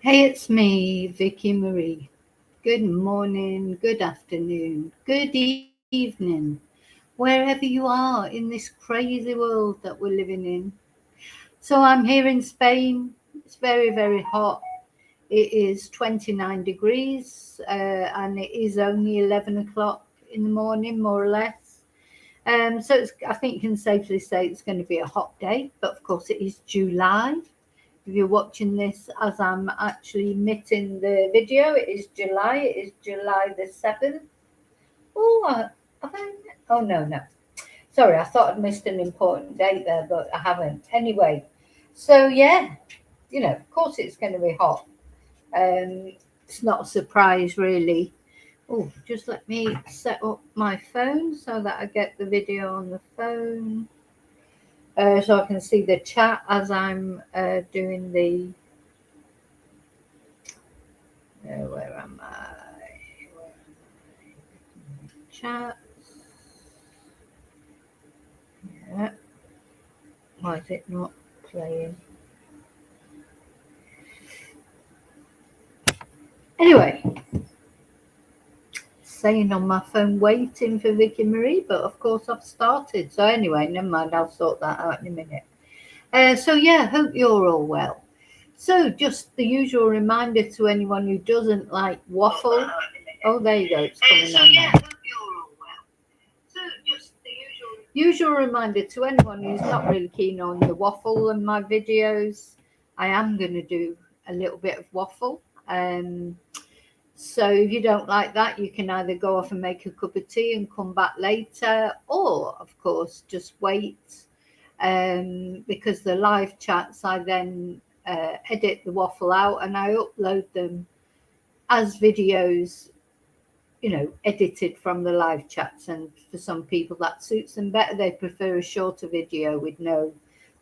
Hey, it's me, Vicky Marie. Good morning, good afternoon, good evening, wherever you are in this crazy world that we're living in. So, I'm here in Spain. It's very, very hot. It is 29 degrees and it is only 11 o'clock in the morning, more or less. I think you can safely say it's going to be a hot day, but of course, it is July. If you're watching this as I'm actually emitting the video, it is July. It is July the 7th. Oh, have I? Oh, no, no. Sorry, I thought I'd missed an important date there, but I haven't. Anyway, so yeah, of course it's going to be hot. It's not a surprise, really. Oh, just let me set up my phone so that I get the video on the phone. So I can see the chat as I'm doing the where am I? Chat. Yeah. Why is it not playing? Anyway, saying on my phone waiting for Vicky Marie, but of course I've started. So anyway, never mind. I'll sort that out in a minute. So yeah, hope you're all well. So just the usual reminder to anyone who doesn't like waffle. Oh, there you go. It's coming on now. Usual reminder to anyone who's not really keen on the waffle and my videos, I am going to do a little bit of waffle. So if you don't like that, you can either go off and make a cup of tea and come back later, or of course just wait, because the live chats I then edit the waffle out and I upload them as videos, edited from the live chats. And for some people that suits them better. They prefer a shorter video with no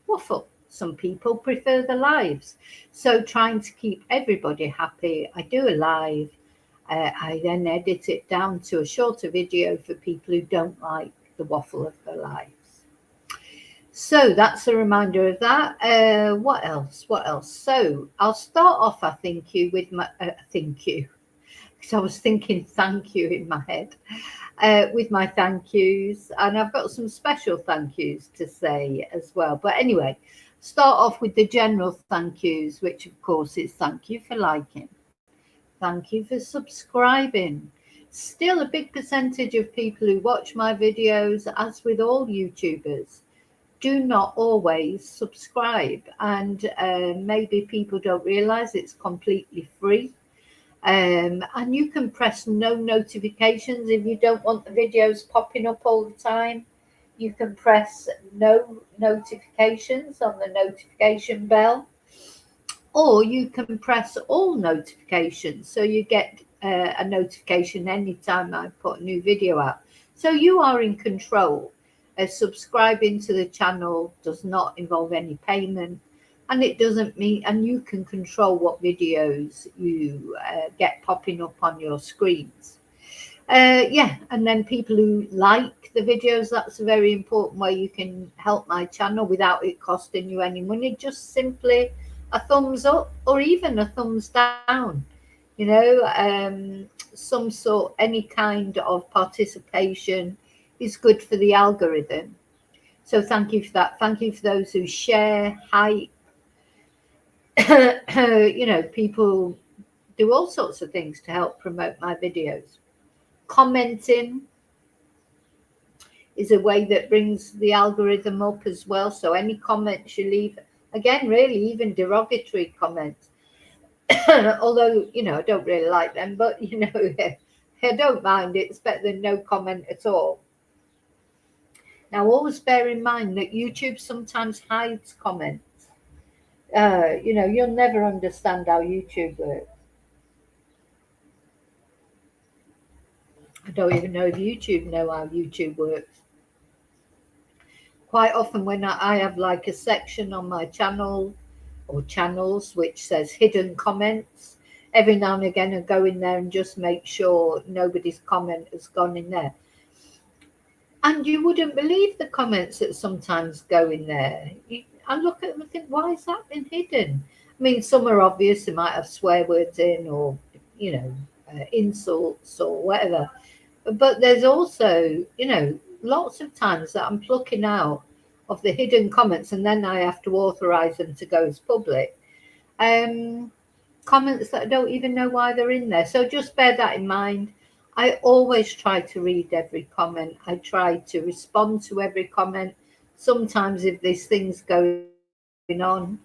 waffle. Some people prefer the lives. So trying to keep everybody happy, I do a live. I then edit it down to a shorter video for people who don't like the waffle of the lives. So that's a reminder of that. What else? What else? So I'll start off, I think you, with my thank you. Because I was thinking thank you in my head, with my thank yous. And I've got some special thank yous to say as well. But anyway, start off with the general thank yous, which of course is thank you for liking. Thank you for subscribing. Still a big percentage of people who watch my videos, as with all YouTubers, do not always subscribe. And maybe people don't realize it's completely free. And you can press no notifications if you don't want the videos popping up all the time. You can press no notifications on the notification bell, or you can press all notifications so you get a notification anytime I put a new video out. So you are in control. Subscribing to the channel does not involve any payment, and it doesn't mean, and you can control what videos you get popping up on your screens. Yeah, and then people who like the videos, that's a very important way you can help my channel without it costing you any money. Just simply a thumbs up or even a thumbs down. Some sort, any kind of participation is good for the algorithm. So thank you for that. Thank you for those who share, hype. People do all sorts of things to help promote my videos. Commenting is a way that brings the algorithm up as well. So any comments you leave, again, really, even derogatory comments, although, I don't really like them, but, I don't mind. It's better than no comment at all. Now, always bear in mind that YouTube sometimes hides comments. You'll never understand how YouTube works. I don't even know if YouTube know how YouTube works. Quite often when I have like a section on my channel or channels which says hidden comments, every now and again I go in there and just make sure nobody's comment has gone in there. And you wouldn't believe the comments that sometimes go in there. I look at them and think, why has that been hidden? I mean, some are obvious, they might have swear words in, or, you know, insults or whatever. But there's also, you know, lots of times that I'm plucking out of the hidden comments, and then I have to authorize them to go as public. Um, Comments that I don't even know why they're in there. So just bear that in mind. I always try to read every comment. I try to respond to every comment. Sometimes if there's things going on,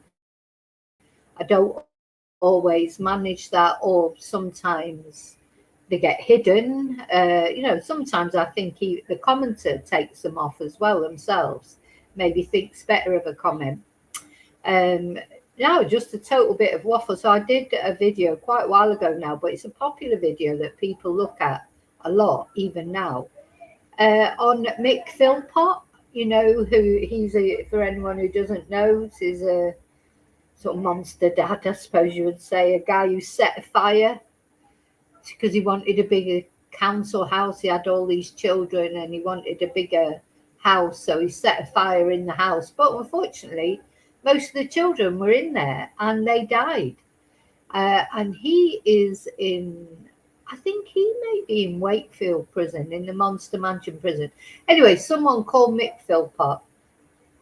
I don't always manage that, or sometimes they get hidden. Sometimes I think the commenter takes them off as well themselves, maybe thinks better of a comment. Um, Now, just a total bit of waffle. So I did a video quite a while ago now, but it's a popular video that people look at a lot, even now, on Mick Philpott. You know who he's a, for anyone who doesn't know, he's a sort of monster dad, I suppose you would say, a guy who set a fire because he wanted a bigger council house. He had all these children and he wanted a bigger house, so he set a fire in the house. But unfortunately, most of the children were in there and they died. And he is in, I think he may be in Wakefield prison, in the Monster Mansion prison. Anyway, someone called Mick Philpott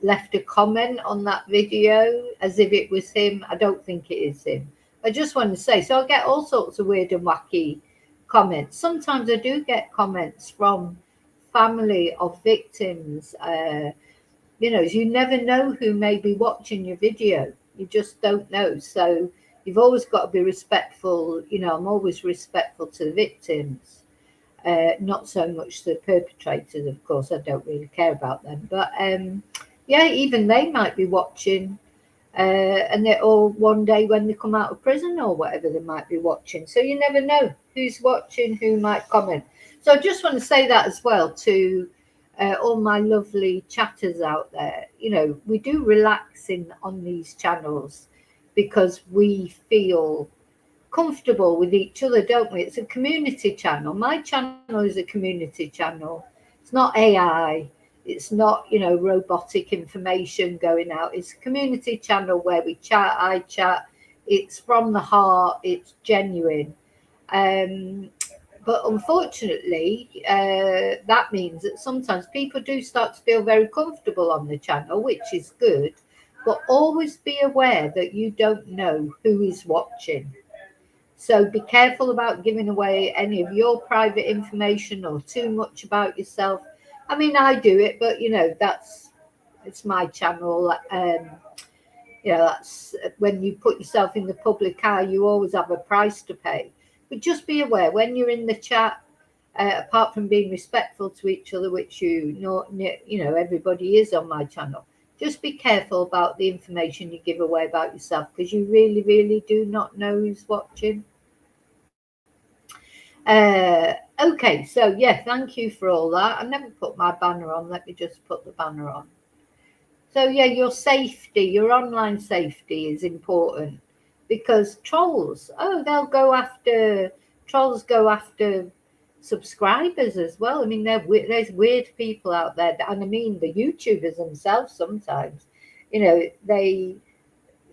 left a comment on that video as if it was him. I don't think it is him. I just want to say, so I get all sorts of weird and wacky comments. Sometimes I do get comments from family of victims. You never know who may be watching your video. You just don't know. So you've always got to be respectful. I'm always respectful to the victims, not so much the perpetrators. Of course, I don't really care about them. But yeah, even they might be watching, and they're all one day when they come out of prison or whatever, they might be watching. So you never know who's watching, who might comment. So I just want to say that as well to all my lovely chatters out there. We do relax on these channels because we feel comfortable with each other, don't we? It's a community channel. My channel is a community channel. It's not AI. It's not, robotic information going out. It's a community channel where we chat, I chat. It's from the heart. It's genuine. But unfortunately, that means that sometimes people do start to feel very comfortable on the channel, which is good. But always be aware that you don't know who is watching. So be careful about giving away any of your private information or too much about yourself. I mean, I do it, but it's my channel. That's when you put yourself in the public eye, you always have a price to pay. But just be aware when you're in the chat, apart from being respectful to each other, which everybody is on my channel. Just be careful about the information you give away about yourself because you really, really do not know who's watching. Okay, so yeah, thank you for all that. I never put my banner on. Let me just put the banner on. So yeah, your safety, your online safety is important because trolls, trolls go after subscribers as well. I mean, there's weird people out there, and I mean the YouTubers themselves sometimes, they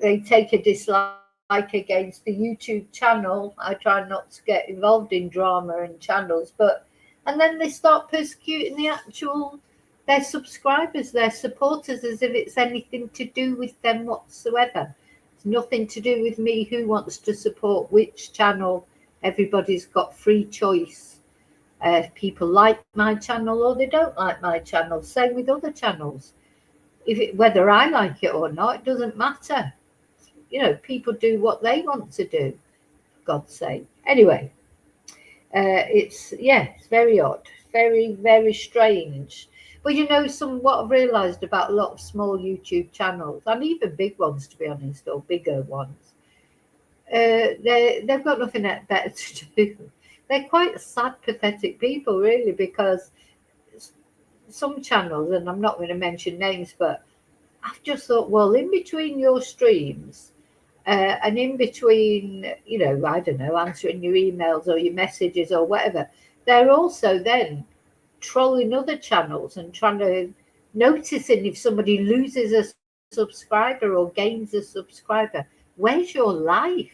take a dislike against the YouTube channel. I try not to get involved in drama and channels, and then they start persecuting their subscribers, their supporters, as if it's anything to do with them whatsoever. It's nothing to do with me who wants to support which channel. Everybody's got free choice. People like my channel or they don't like my channel. Same with other channels. Whether I like it or not, it doesn't matter. People do what they want to do, for God's sake. Anyway, it's very odd, very, very strange. But what I've realised about a lot of small YouTube channels, and even big ones, to be honest, or bigger ones, they've got nothing better to do. They're quite sad, pathetic people, really, because some channels, and I'm not going to mention names, but I've just thought, well, in between your streams, and in between, I don't know, answering your emails or your messages or whatever, they're also then trolling other channels and trying to noticing if somebody loses a subscriber or gains a subscriber. where's your life?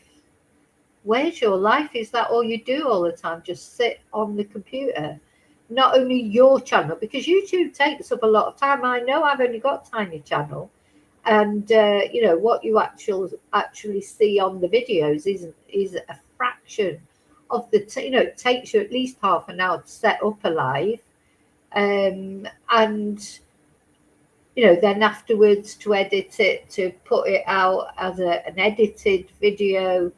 Where's your life? Is that all you do all the time? Just sit on the computer? Not only your channel, because YouTube takes up a lot of time. I know I've only got a tiny channel, and you know what you actually see on the videos is a fraction of the you know, it takes you at least half an hour to set up a live, and you know, then afterwards to edit it, to put it out as an edited video.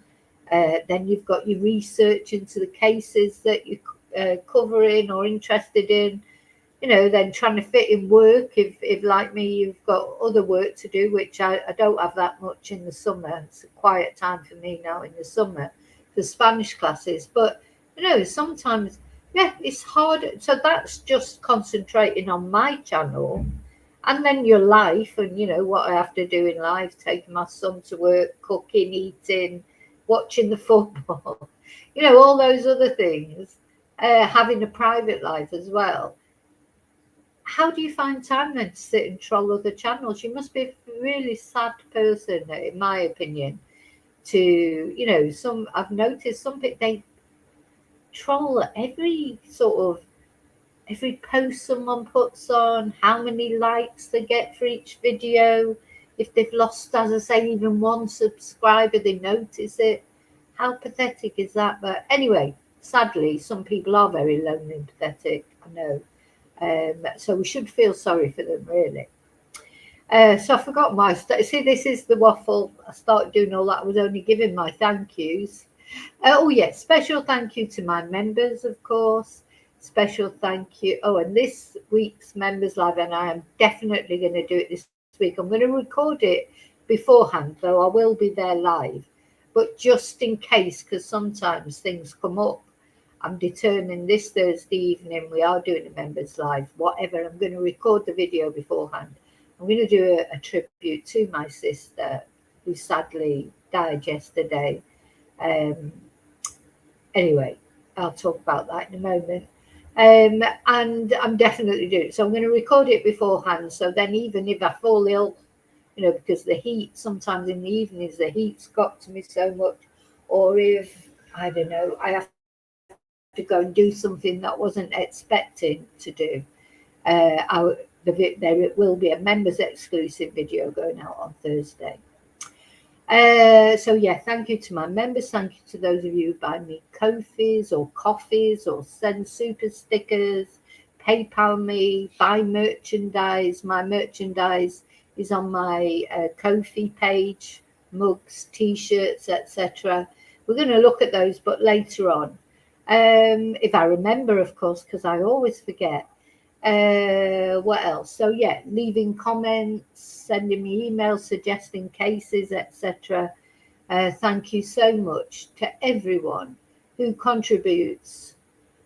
Then you've got your research into the cases that you're covering or interested in, you know, then trying to fit in work. If like me, you've got other work to do, which I don't have that much in the summer. It's a quiet time for me now in the summer for Spanish classes. But, you know, sometimes, yeah, it's hard. So that's just concentrating on my channel. And then your life and, you know, what I have to do in life, taking my son to work, cooking, eating, watching the football, you know, all those other things, having a private life as well. How do you find time then to sit and troll other channels? You must be a really sad person, in my opinion, to, you know, I've noticed some people, they troll every post someone puts on, how many likes they get for each video. If they've lost, as I say, even one subscriber, they notice it. How pathetic is that? But anyway, sadly, some people are very lonely and pathetic, I know. So we should feel sorry for them, really. So I forgot my see, this is the waffle. I started doing all that. I was only giving my thank yous. Oh yes, special thank you to my members, of course. Special thank you. Oh, and this week's members live, and I am definitely going to do it this week. I'm going to record it beforehand, though I will be there live. But just in case, because sometimes things come up, I'm determined this Thursday evening we are doing a members live. Whatever, I'm going to record the video beforehand. I'm going to do a tribute to my sister, who sadly died yesterday. Anyway, I'll talk about that in a moment. And I'm definitely doing it. So I'm going to record it beforehand. So then even if I fall ill, you know, because the heat, sometimes in the evenings, the heat's got to me so much. Or if, I don't know, I have to go and do something that I wasn't expecting to do. There will be a members exclusive video going out on Thursday. So yeah, thank you to my members. Thank you to those of you who buy me Ko-fis or coffees or send super stickers, PayPal me, buy merchandise. My merchandise is on my Ko-fi page, mugs, t-shirts, etc. We're going to look at those, but later on, if I remember, of course, because I always forget. What else? So yeah, leaving comments, sending me emails, suggesting cases, etc. Thank you so much to everyone who contributes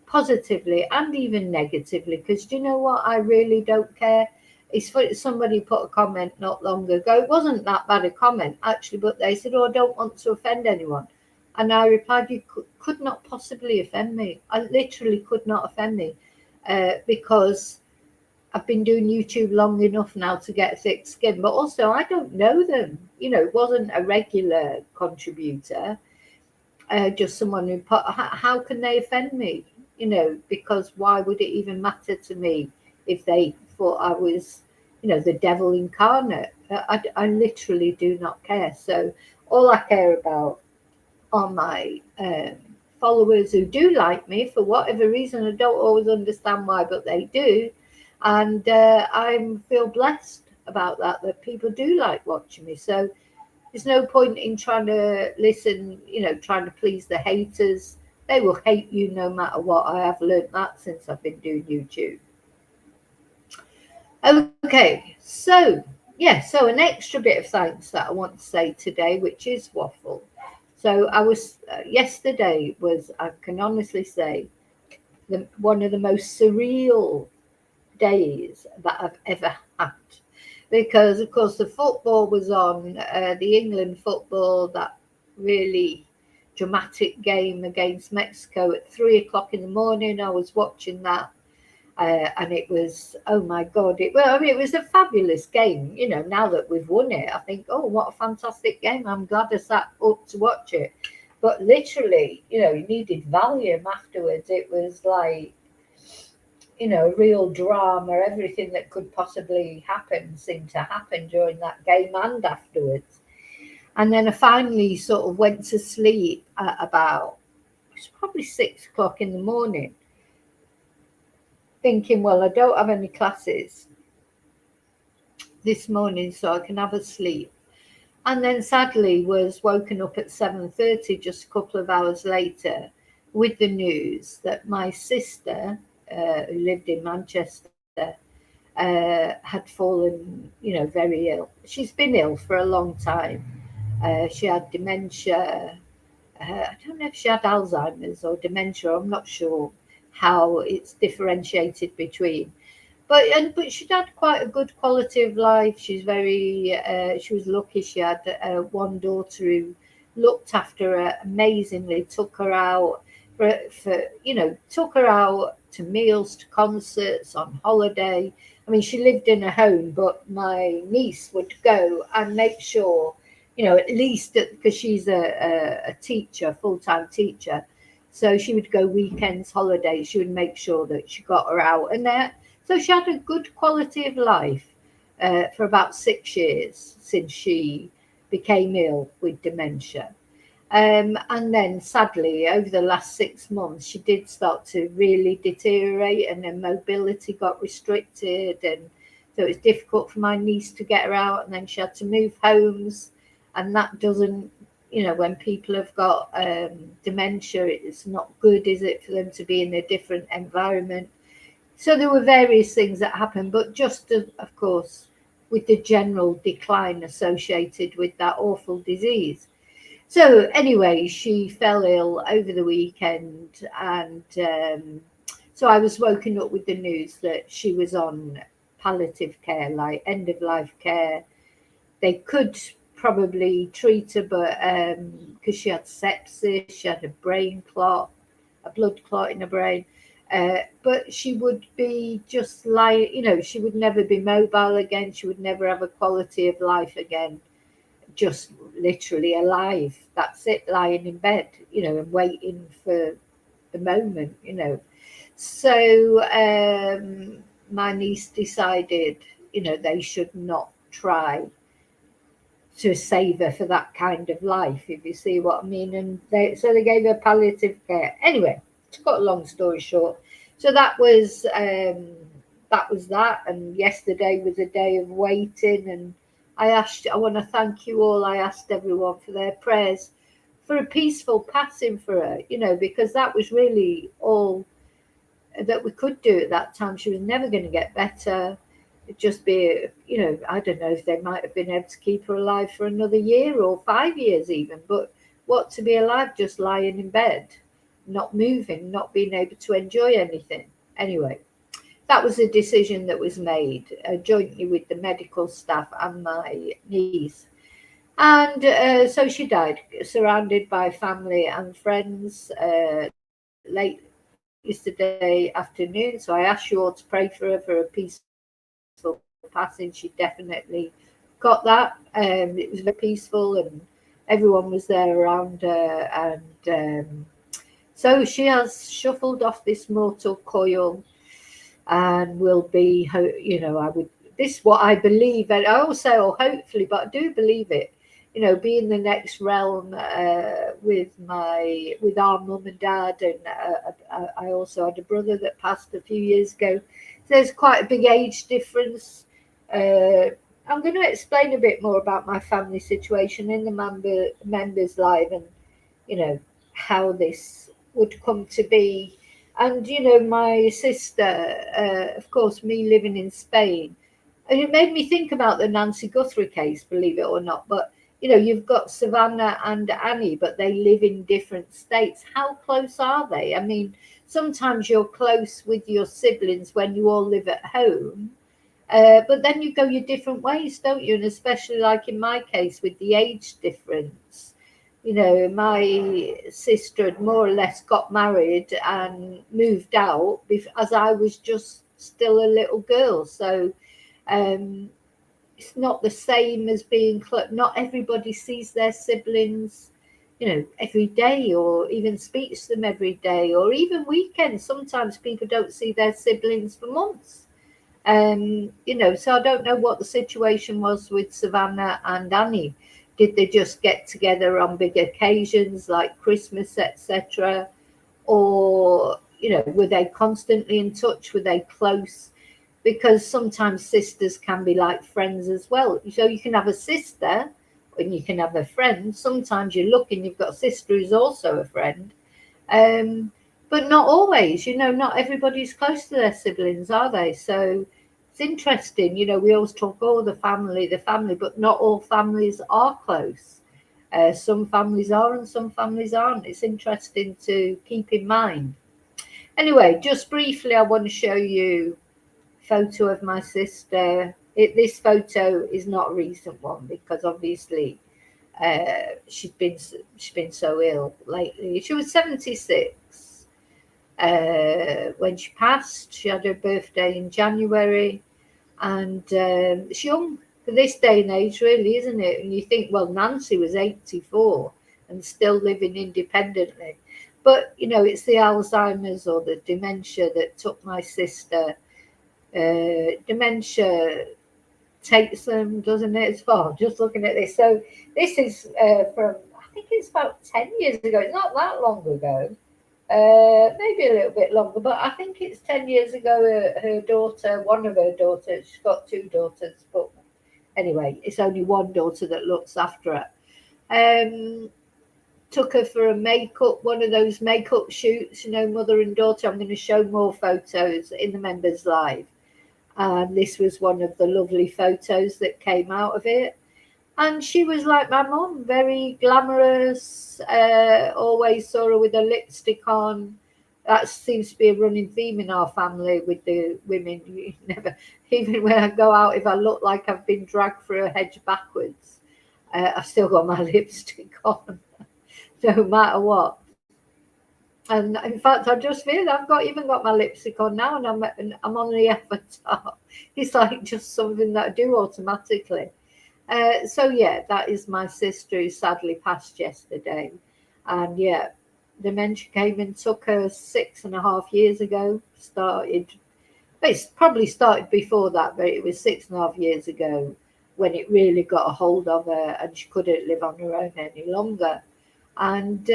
positively and even negatively, because do you know what, I really don't care. It's funny, somebody put a comment not long ago. It wasn't that bad a comment actually, but they said, oh, I don't want to offend anyone. And I replied, you could not possibly offend me. I literally could not offend me. Because I've been doing YouTube long enough now to get thick skin, but also I don't know them. You know, it wasn't a regular contributor, just someone who put, how can they offend me? You know, because why would it even matter to me if they thought I was, you know, the devil incarnate? I literally do not care. So all I care about are my followers who do like me for whatever reason. I don't always understand why, but they do. And I feel blessed about that people do like watching me. So there's no point in trying to listen, you know, trying to please the haters. They will hate you no matter what. I have learned that since I've been doing YouTube. Okay, so yeah, so an extra bit of thanks that I want to say today, which is waffle. So I was yesterday was, I can honestly say, one of the most surreal days that I've ever had, because of course the football was on, the England football, that really dramatic game against Mexico at 3 o'clock in the morning. I was watching that, And it was, oh my God, it was a fabulous game. Now that we've won it, I think, oh, what a fantastic game. I'm glad I sat up to watch it. But literally, you needed Valium afterwards. It was like, real drama. Everything that could possibly happen seemed to happen during that game and afterwards. And then I finally sort of went to sleep at about, it was probably 6 o'clock in the morning, thinking, well, I don't have any classes this morning, so I can have a sleep. And then sadly was woken up at 7:30, just a couple of hours later, with the news that my sister, who lived in Manchester, had fallen, very ill. She's been ill for a long time. She had dementia. I don't know if she had Alzheimer's or dementia. I'm not sure how it's differentiated between. But she'd had quite a good quality of life. She was lucky. She had one daughter who looked after her amazingly, took her out took her out to meals, to concerts, on holiday. I mean, she lived in a home, but my niece would go and make sure, at least because she's a teacher, full-time teacher. So she would go weekends, holidays. She would make sure that she got her out. So she had a good quality of life for about 6 years since she became ill with dementia. And then sadly, over the last 6 months, she did start to really deteriorate and her mobility got restricted. And so it was difficult for my niece to get her out. And then she had to move homes. And that doesn't, when people have got dementia, it's not good, is it, for them to be in a different environment? So there were various things that happened, but just, of course, with the general decline associated with that awful disease. So anyway, she fell ill over the weekend, and so I was woken up with the news that she was on palliative care, like end of life care. They could probably treat her, but because she had sepsis, she had a brain clot, a blood clot in her brain. But she would be just like, she would never be mobile again. She would never have a quality of life again. Just literally alive. That's it, lying in bed, and waiting for the moment, So my niece decided, they should not try to save her for that kind of life, if you see what I mean. And so they gave her palliative care. Anyway, to cut a long story short, so that was that. And yesterday was a day of waiting, and I want to thank you all. I asked everyone for their prayers for a peaceful passing for her, because that was really all that we could do at that time. She was never going to get better. It'd just be, I don't know if they might have been able to keep her alive for another year or 5 years even. But what, to be alive, just lying in bed, not moving, not being able to enjoy anything. Anyway, that was a decision that was made jointly with the medical staff and my niece. And so she died, surrounded by family and friends, late yesterday afternoon. So I asked you all to pray for her for a peaceful passing. She definitely got that. It was very peaceful, and everyone was there around her. And so she has shuffled off this mortal coil, and will be, this is what I believe, and I also hopefully, but I do believe it, be in the next realm with our mum and dad. And I also had a brother that passed a few years ago. So there's quite a big age difference. I'm going to explain a bit more about my family situation in the members live, and how this would come to be. And my sister, of course, me living in Spain, and it made me think about the Nancy Guthrie case, believe it or not. But you've got Savannah and Annie, but they live in different states. How close are they? I mean, sometimes you're close with your siblings when you all live at home, but then you go your different ways, don't you? And especially like in my case with the age difference, my sister had more or less got married and moved out as I was just still a little girl. So it's not the same as being not everybody sees their siblings, you know, every day, or even speaks to them every day, or even weekends. Sometimes people don't see their siblings for months. You know, so I don't know what the situation was with Savannah and Annie. Did they just get together on big occasions like Christmas, etc.? Or, you know, were they constantly in touch? Were they close? Because sometimes sisters can be like friends as well. So you can have a sister and you can have a friend. Sometimes you look and you've got a sister who's also a friend. But not always, you know, not everybody's close to their siblings, are they? So it's interesting, you know, we always talk, oh, the family, but not all families are close. Some families are and some families aren't. It's interesting to keep in mind. Anyway, just briefly, I want to show you a photo of my sister. This photo is not a recent one because obviously she's been so ill lately. She was 76 when she passed. She had her birthday in January, and she's young for this day and age, really, isn't it? And you think, well, Nancy was 84 and still living independently. But, you know, it's the Alzheimer's or the dementia that took my sister. Dementia takes them, doesn't it, as well? Just looking at this. So this is from, I think it's about 10 years ago. It's not that long ago. Maybe a little bit longer, but I think it's 10 years ago. Her daughter, one of her daughters, she's got two daughters, but anyway, it's only one daughter that looks after her. Took her for a one of those makeup shoots, you know, mother and daughter. I'm going to show more photos in the members live. And this was one of the lovely photos that came out of it. And she was like my mum, very glamorous, always saw her with a lipstick on. That seems to be a running theme in our family with the women. You never, even when I go out, if I look like I've been dragged through a hedge backwards, I've still got my lipstick on, no matter what. And in fact, I just feel I've even got my lipstick on now, and I'm on the avatar. It's like just something that I do automatically. So yeah, that is my sister who sadly passed yesterday. And yeah, dementia came and took her 6.5 years ago. It's probably started before that, but it was 6.5 years ago when it really got a hold of her and she couldn't live on her own any longer. And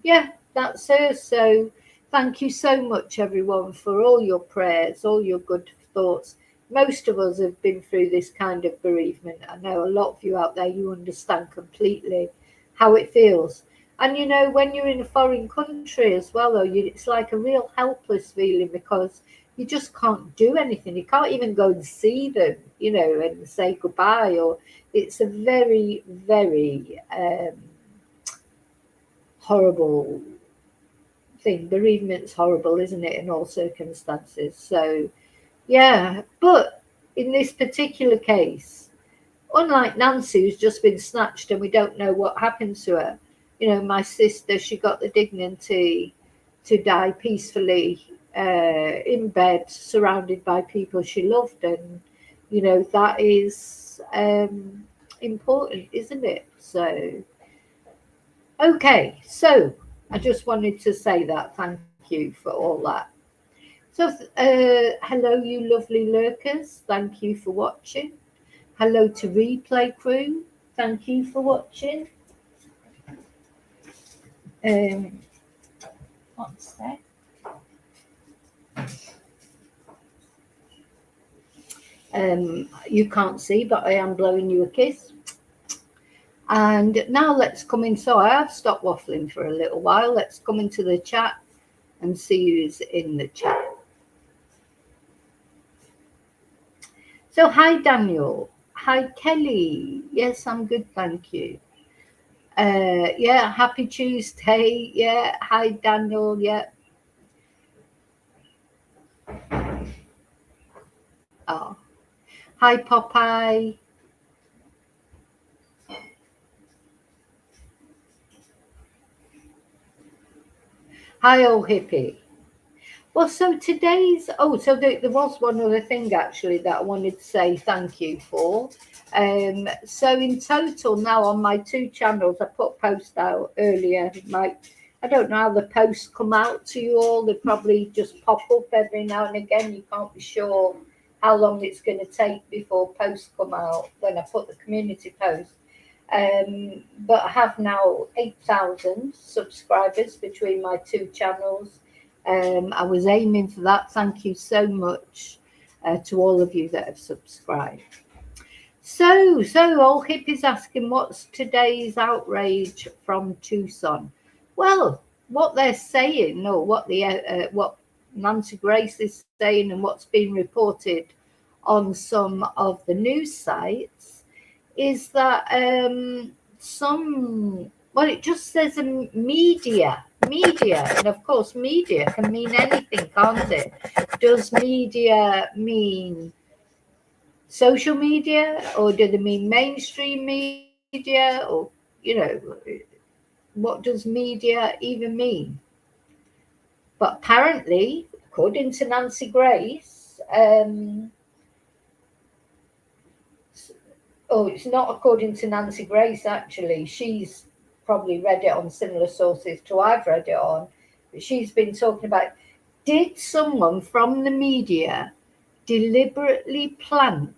yeah, that's her. So thank you so much, everyone, for all your prayers, all your good thoughts. Most of us have been through this kind of bereavement. I know a lot of you out there, you understand completely how it feels. And, you know, when you're in a foreign country as well, though, it's like a real helpless feeling because you just can't do anything. You can't even go and see them, you know, and say goodbye. Or it's a very, very horrible thing. Bereavement's horrible, isn't it, in all circumstances? So, yeah, but in this particular case, unlike Nancy, who's just been snatched and we don't know what happened to her, you know, my sister, she got the dignity to die peacefully in bed, surrounded by people she loved. And, you know, that is important, isn't it? So, okay, so I just wanted to say that. Thank you for all that. So, hello, you lovely lurkers. Thank you for watching. Hello to Replay Crew. Thank you for watching. What's that? You can't see, but I am blowing you a kiss. And now let's come in. So I have stopped waffling for a little while. Let's come into the chat and see who's in the chat. So hi, Daniel. Hi, Kelly. Yes, I'm good, thank you. Yeah, happy Tuesday. Yeah, hi, Daniel. Yeah. Oh, hi, Popeye. Hi, old hippie. Well, so there was one other thing actually that I wanted to say thank you for. So in total now on my two channels, I put post out earlier. I don't know how the posts come out to you all. They probably just pop up every now and again. You can't be sure how long it's going to take before posts come out when I put the community post. But I have now 8,000 subscribers between my two channels. I was aiming for that. Thank you so much to all of you that have subscribed. So old Hippie's asking, what's today's outrage from Tucson? Well, what they're saying, or what Nancy Grace is saying, and what's been reported on some of the news sites, is that it just says media, and of course media can mean anything, can't it? Does media mean social media, or do they mean mainstream media, or what does media even mean? But apparently, according to Nancy Grace, it's not according to Nancy Grace, actually. She's probably read it on similar sources to I've read it on. But she's been talking about, did someone from the media deliberately plant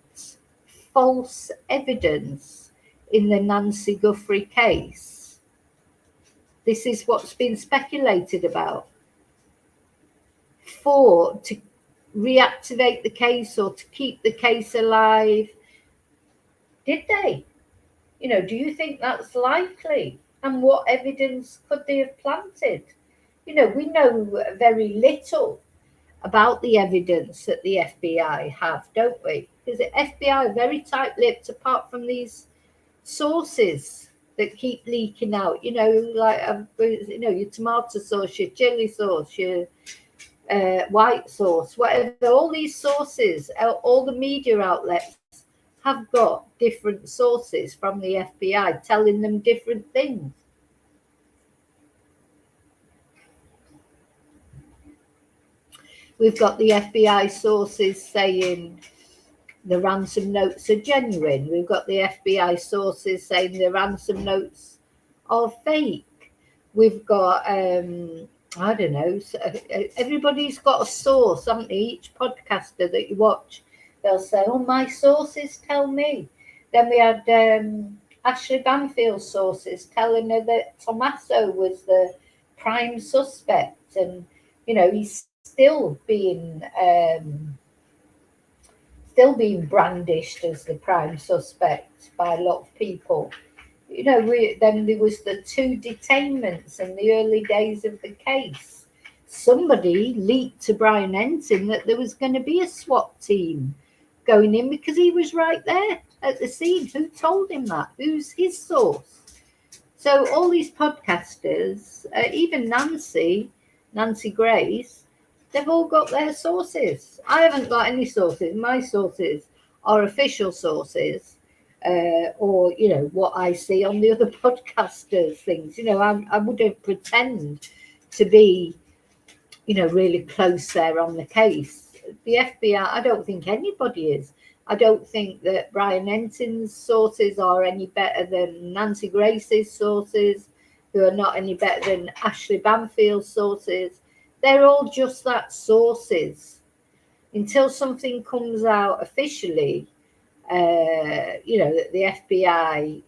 false evidence in the Nancy Guthrie case? This is what's been speculated about. To reactivate the case or to keep the case alive. Did they? Do you think that's likely? And what evidence could they have planted? We know very little about the evidence that the FBI have, don't we? Because the FBI are very tight-lipped, apart from these sources that keep leaking out. Like your tomato sauce, your chili sauce, your white sauce, whatever. All these sources, all the media outlets have got different sources from the FBI telling them different things. We've got the FBI sources saying the ransom notes are genuine. We've got the FBI sources saying the ransom notes are fake. We've got, I don't know, everybody's got a source, haven't they? Each podcaster that you watch, they'll say, oh, my sources tell me. Then we had Ashley Banfield's sources telling her that Tommaso was the prime suspect. And, he's still being brandished as the prime suspect by a lot of people. Then there was the 2 detainments in the early days of the case. Somebody leaked to Brian Ensign that there was going to be a SWAT team going in because he was right there at the scene. Who told him that? Who's his source? So all these podcasters, even Nancy Grace, they've all got their sources. I haven't got any sources. My sources are official sources, or what I see on the other podcasters' things. I wouldn't pretend to be, really close there on the case. The FBI, I don't think anybody is. I don't think that Brian Ensign's sources are any better than Nancy Grace's sources, who are not any better than Ashley Banfield's sources. They're all just that, sources. Until something comes out officially, that the FBI,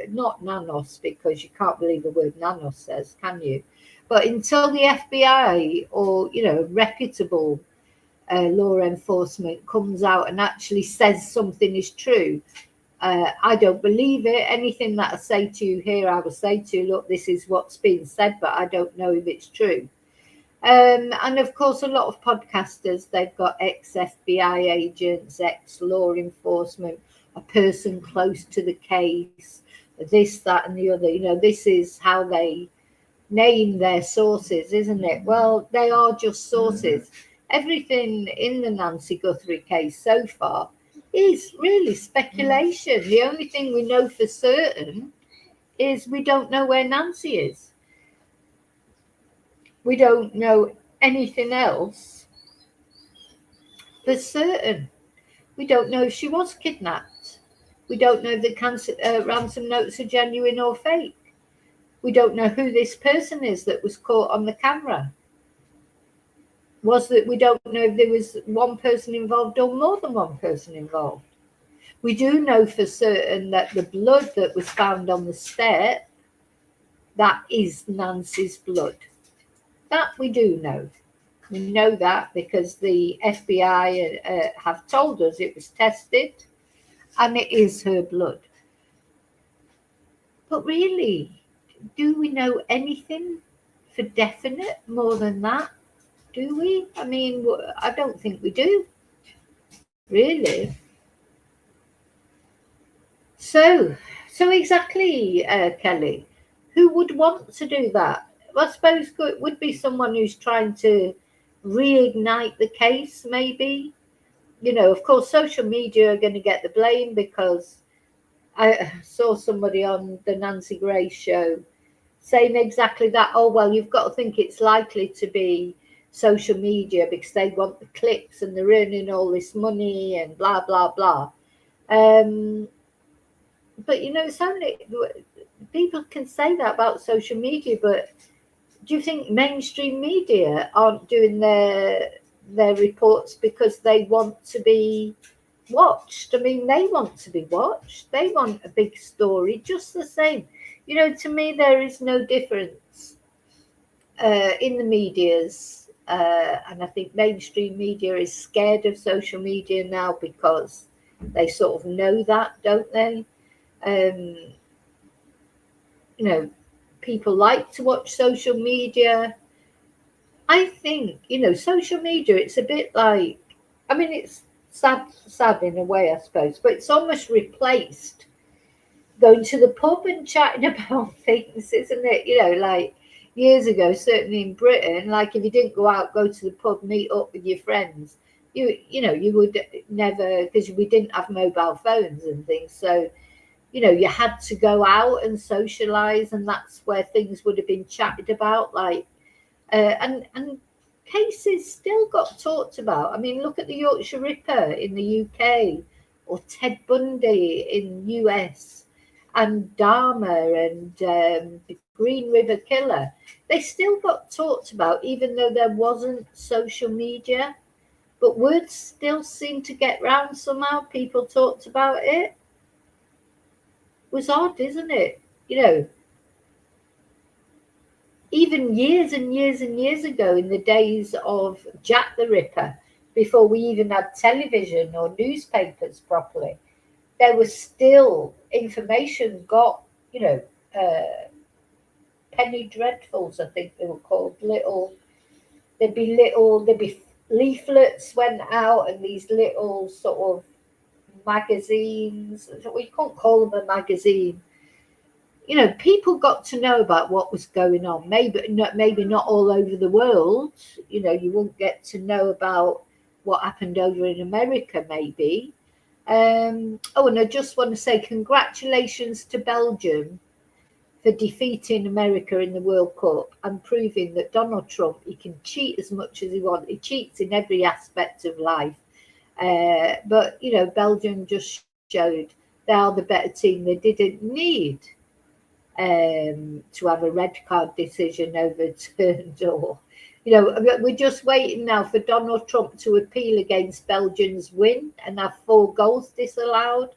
not Nanos, because you can't believe the word Nanos says, can you? But until the FBI or, reputable law enforcement comes out and actually says something is true, I don't believe it. Anything that I say to you here, I will say to you, look, this is what's been said, but I don't know if it's true. And of course, a lot of podcasters, they've got ex-FBI agents, ex-law enforcement, a person close to the case, this, that, and the other. This is how they name their sources, isn't it? Well, they are just sources. Everything in the Nancy Guthrie case so far is really speculation. The only thing we know for certain is we don't know where Nancy is. We don't know anything else for certain. We don't know if she was kidnapped. We don't know if the ransom notes are genuine or fake. We don't know who this person is that was caught on the camera. We don't know if there was one person involved or more than one person involved. We do know for certain that the blood that was found on the step, that is Nancy's blood. That we do know. We know that because the FBI have told us it was tested and it is her blood. But really, do we know anything for definite more than that? Do we? I mean, I don't think we do, really. So exactly, Kelly, who would want to do that? Well, I suppose it would be someone who's trying to reignite the case, maybe. You know, of course, social media are going to get the blame because I saw somebody on the Nancy Gray show saying exactly that. Oh, well, you've got to think it's likely to be social media because they want the clicks and they're earning all this money and blah, blah, blah. But, you know, it's only people can say that about social media, but do you think mainstream media aren't doing their reports because they want to be watched? I mean, they want to be watched. They want a big story, just the same. You know, to me, there is no difference in the medias. And I think mainstream media is scared of social media now because they sort of know that, don't they? You know, people like to watch social media. I think, you know, social media, it's a bit like, I mean, it's sad in a way, I suppose, but it's almost replaced going to the pub and chatting about things, isn't it? You know, like years ago, certainly in Britain, like if you didn't go out, go to the pub, meet up with your friends, you know, you would never, because we didn't have mobile phones and things. So, you know, you had to go out and socialize, and that's where things would have been chatted about, like, and cases still got talked about. I mean, look at the Yorkshire Ripper in the UK, or Ted Bundy in US, and Dahmer and the Green River Killer. They still got talked about, even though there wasn't social media. But words still seem to get round somehow. People talked about it. It was odd, isn't it? You know, even years and years and years ago, in the days of Jack the Ripper, before we even had television or newspapers properly, there was still information got, you know, penny dreadfuls, I think they were called. There'd be leaflets went out, and these little sort of magazines. We can't call them a magazine. You know, people got to know about what was going on. Maybe not all over the world. You know, you won't get to know about what happened over in America, maybe. And I just want to say congratulations to Belgium for defeating America in the World Cup and proving that Donald Trump, he can cheat as much as he wants. He cheats in every aspect of life. But, you know, Belgium just showed they are the better team. They didn't need to have a red card decision overturned, or, you know, we're just waiting now for Donald Trump to appeal against Belgium's win and have 4 goals disallowed.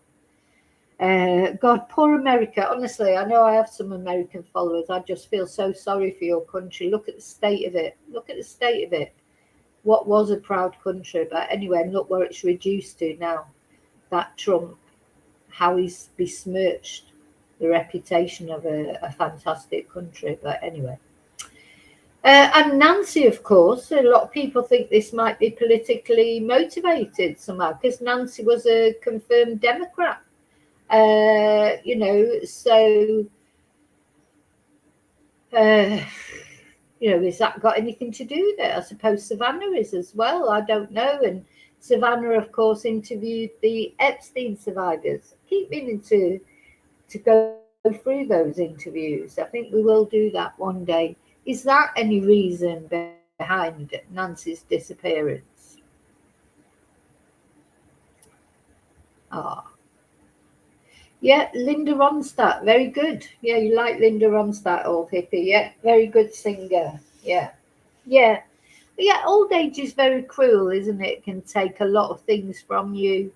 God, poor America. Honestly, I know I have some American followers. I just feel so sorry for your country. Look at the state of it. Look at the state of it. What was a proud country, but anyway, and look where it's reduced to now. That Trump, how he's besmirched the reputation of a fantastic country. But anyway, and Nancy, of course, a lot of people think this might be politically motivated somehow because Nancy was a confirmed Democrat. You know, so you know, has that got anything to do with it? I suppose Savannah is as well. I don't know. And Savannah, of course, interviewed the Epstein survivors. I keep meaning to go through those interviews. I think we will do that one day. Is that any reason behind Nancy's disappearance? Ah, yeah, Linda Ronstadt, very good. Yeah, you like Linda Ronstadt, old hippie. Yeah, very good singer. Yeah, yeah, yeah. Old age is very cruel, isn't it? It can take a lot of things from you.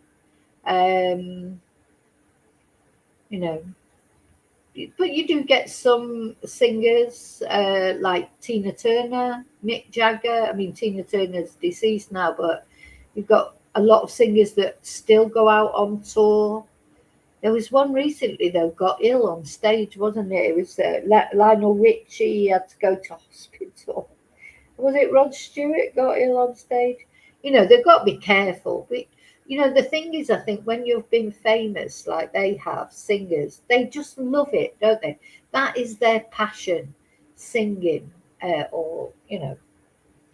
Um, you know, but you do get some singers like Tina Turner, Mick Jagger. I mean, Tina Turner's deceased now, but you've got a lot of singers that still go out on tour. There was one recently though got ill on stage, wasn't it? It was Lionel Richie had to go to hospital. Was it Rod Stewart got ill on stage? They've got to be careful. But, the thing is, I think when you've been famous like they have, singers, they just love it, don't they? That is their passion, singing, or,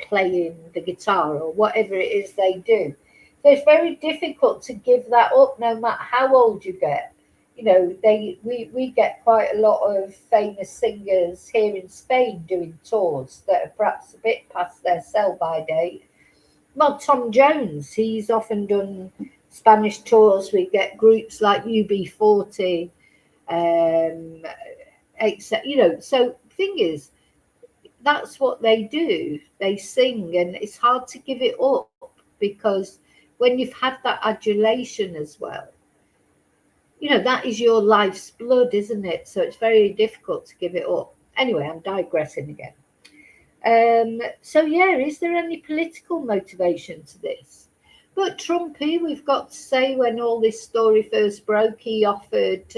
playing the guitar or whatever it is they do. So it's very difficult to give that up no matter how old you get. We get quite a lot of famous singers here in Spain doing tours that are perhaps a bit past their sell by date. Well, Tom Jones, he's often done Spanish tours. We get groups like UB40, etc. So thing is, that's what they do. They sing, and it's hard to give it up because when you've had that adulation as well, that is your life's blood, isn't it? So it's very difficult to give it up. Anyway, I'm digressing again. So yeah, is there any political motivation to this? But Trumpy, we've got to say, when all this story first broke, he offered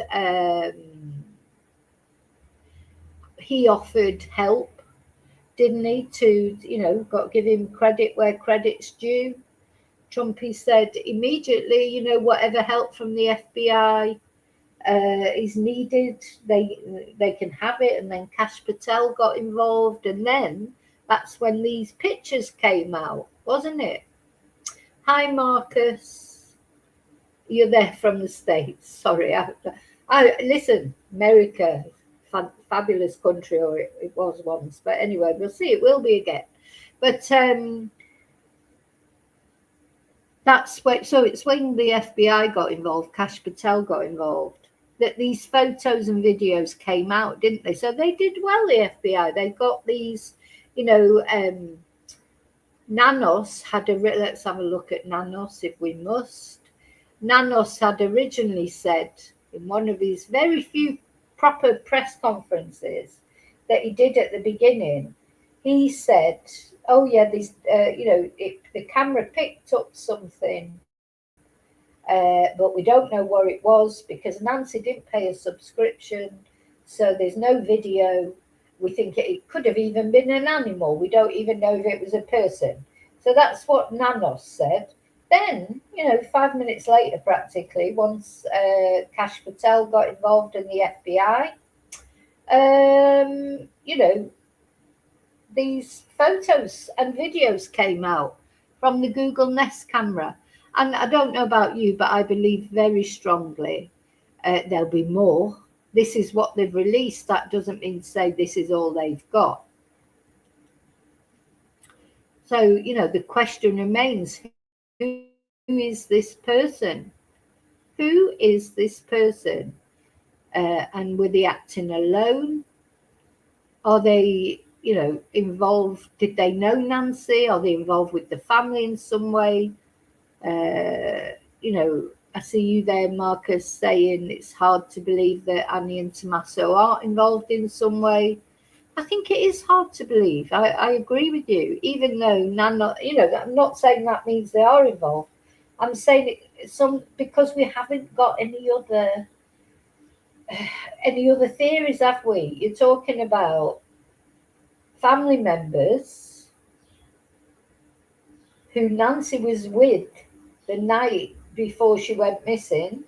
help, didn't he? Got to give him credit where credit's due. Trumpy said immediately, whatever help from the FBI is needed, they can have it. And then Kash Patel got involved, and then that's when these pictures came out, wasn't it? Hi, Marcus. You're there from the States. Sorry, I listen. America, fabulous country, or it was once. But anyway, we'll see. It will be again. But that's when. So it's when the FBI got involved. Kash Patel got involved, that these photos and videos came out, didn't they? So they did well, the FBI. They got these, Nanos had let's have a look at Nanos if we must. Nanos had originally said in one of his very few proper press conferences that he did at the beginning, he said, oh yeah, these, the camera picked up something, but we don't know what it was because Nancy didn't pay a subscription, so there's no video. We think it could have even been an animal. We don't even know if it was a person. So that's what Nanos said. Then, 5 minutes later, practically, once Kash Patel got involved in the FBI, these photos and videos came out from the Google Nest camera. And I don't know about you, but I believe very strongly there'll be more. This is what they've released. That doesn't mean to say this is all they've got. So, the question remains, who is this person? Who is this person? And were they acting alone? Are they, involved? Did they know Nancy? Are they involved with the family in some way? I see you there, Marcus, saying it's hard to believe that Annie and Tommaso are involved in some way. I think it is hard to believe. I agree with you, even though Nana, I'm not saying that means they are involved. I'm saying because we haven't got any other theories, have we? You're talking about family members who Nancy was with the night before she went missing.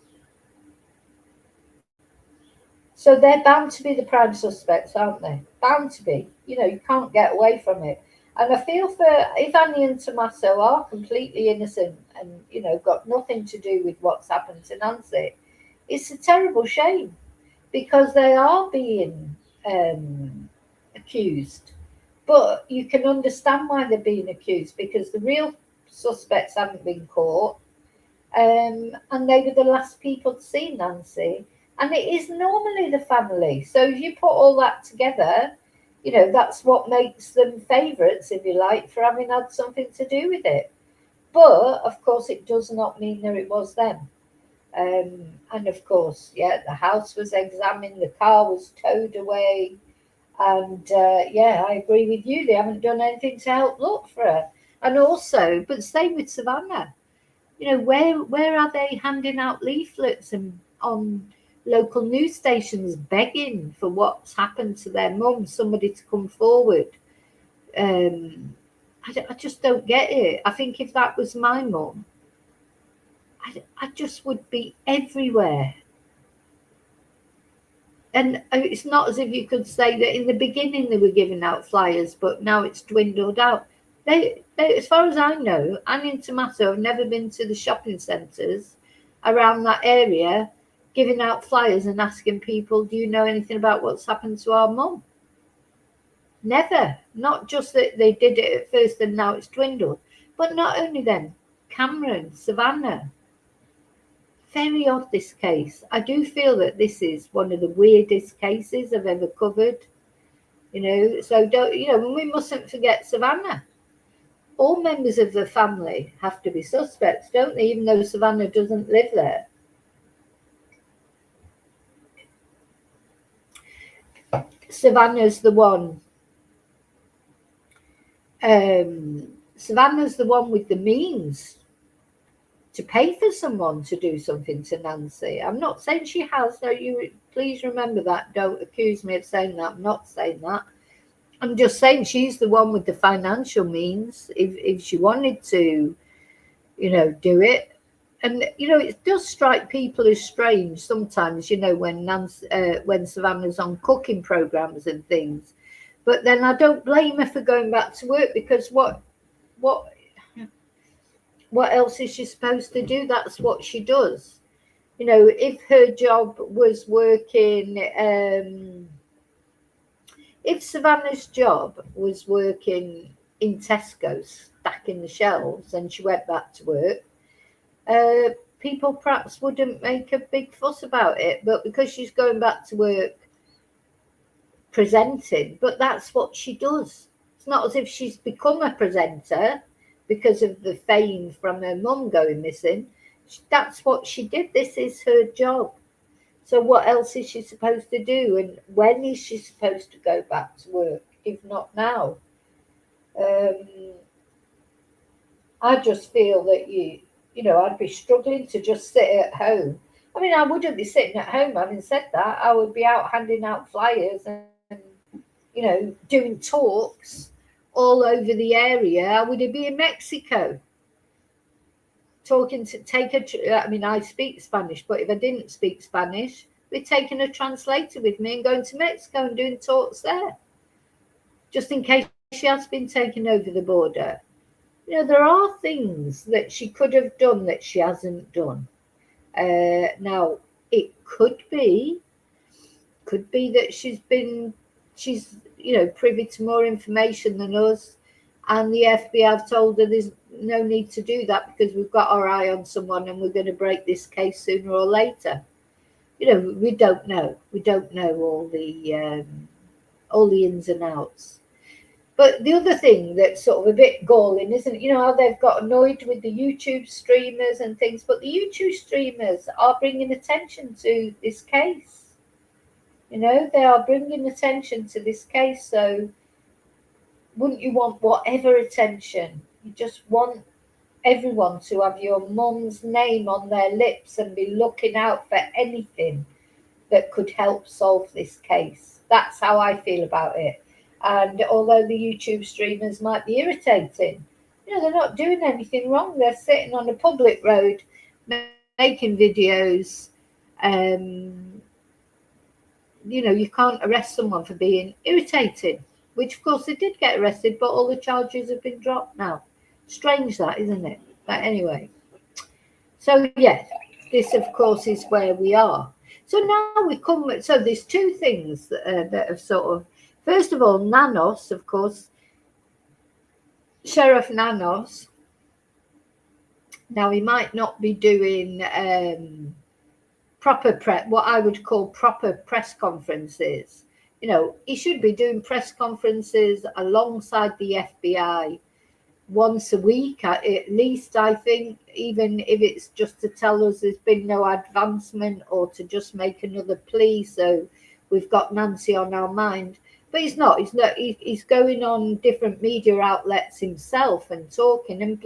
So they're bound to be the prime suspects, aren't they? Bound to be. You can't get away from it. And I feel for if Annie and Tommaso are completely innocent and, got nothing to do with what's happened to Nancy, it's a terrible shame because they are being accused. But you can understand why they're being accused because the real suspects haven't been caught. and they were the last people to see Nancy. And it is normally the family. So if you put all that together, you know, that's what makes them favourites, if you like, for having had something to do with it. But of course, it does not mean that it was them. And of course, yeah, the house was examined, the car was towed away. And yeah, I agree with you. They haven't done anything to help look for her. And also, but same with Savannah. You know, where are they handing out leaflets and on local news stations begging for what's happened to their mum, somebody to come forward? I just don't get it. I think if that was my mum, I just would be everywhere. And it's not as if you could say that in the beginning they were giving out flyers, but now it's dwindled out. They as far as I know, Annie and Tomato have never been to the shopping centres around that area giving out flyers and asking people, do you know anything about what's happened to our mum? Never. Not just that they did it at first and now it's dwindled, but not only them, Cameron, Savannah. Very odd, this case. I do feel that this is one of the weirdest cases I've ever covered. You know, so don't, you know, we mustn't forget Savannah. All members of the family have to be suspects, don't they? Even though Savannah doesn't live there. Savannah's the one. Savannah's the one with the means to pay for someone to do something to Nancy. I'm not saying she has. No, you please remember that. Don't accuse me of saying that. I'm not saying that. I'm just saying she's the one with the financial means if she wanted to, you know, do it. And you know, it does strike people as strange sometimes, you know, when Savannah's on cooking programs and things. But then I don't blame her for going back to work, because what else is she supposed to do? That's what she does. You know, if her job was working, if Savannah's job was working in Tesco's, stacking the shelves, and she went back to work, people perhaps wouldn't make a big fuss about it. But because she's going back to work presenting, but that's what she does. It's not as if she's become a presenter because of the fame from her mum going missing. That's what she did. This is her job. So what else is she supposed to do? And when is she supposed to go back to work, if not now? I just feel that you know, I'd be struggling to just sit at home. I mean, I wouldn't be sitting at home. Having said that, I would be out handing out flyers and, you know, doing talks all over the area. I would be in Mexico talking to I mean, I speak Spanish, but if I didn't speak Spanish, we're taking a translator with me and going to Mexico and doing talks there, just in case she has been taken over the border. You know, there are things that she could have done that she hasn't done. Now, it could be that she's you know, privy to more information than us, and the FBI have told her there's no need to do that because we've got our eye on someone and we're going to break this case sooner or later. You know, we don't know. We don't know all the ins and outs. But the other thing that's sort of a bit galling, isn't it? You know how they've got annoyed with the YouTube streamers and things, but the YouTube streamers are bringing attention to this case. You know, they are bringing attention to this case. So wouldn't you want whatever attention? You just want everyone to have your mum's name on their lips and be looking out for anything that could help solve this case. That's how I feel about it. And although the YouTube streamers might be irritating, you know, they're not doing anything wrong. They're sitting on a public road making videos. You know, you can't arrest someone for being irritating, which of course they did get arrested, but all the charges have been dropped now. Strange that, isn't it? But anyway, so yes, this of course is where we are. So now we come, so there's two things that have sort of, first of all, Nanos, of course, Sheriff Nanos Now, he might not be doing proper press, what I would call proper press conferences. You know, he should be doing press conferences alongside the FBI once a week at least, I think, even if it's just to tell us there's been no advancement or to just make another plea. So we've got Nancy on our mind. But he's not. He's going on different media outlets himself and talking and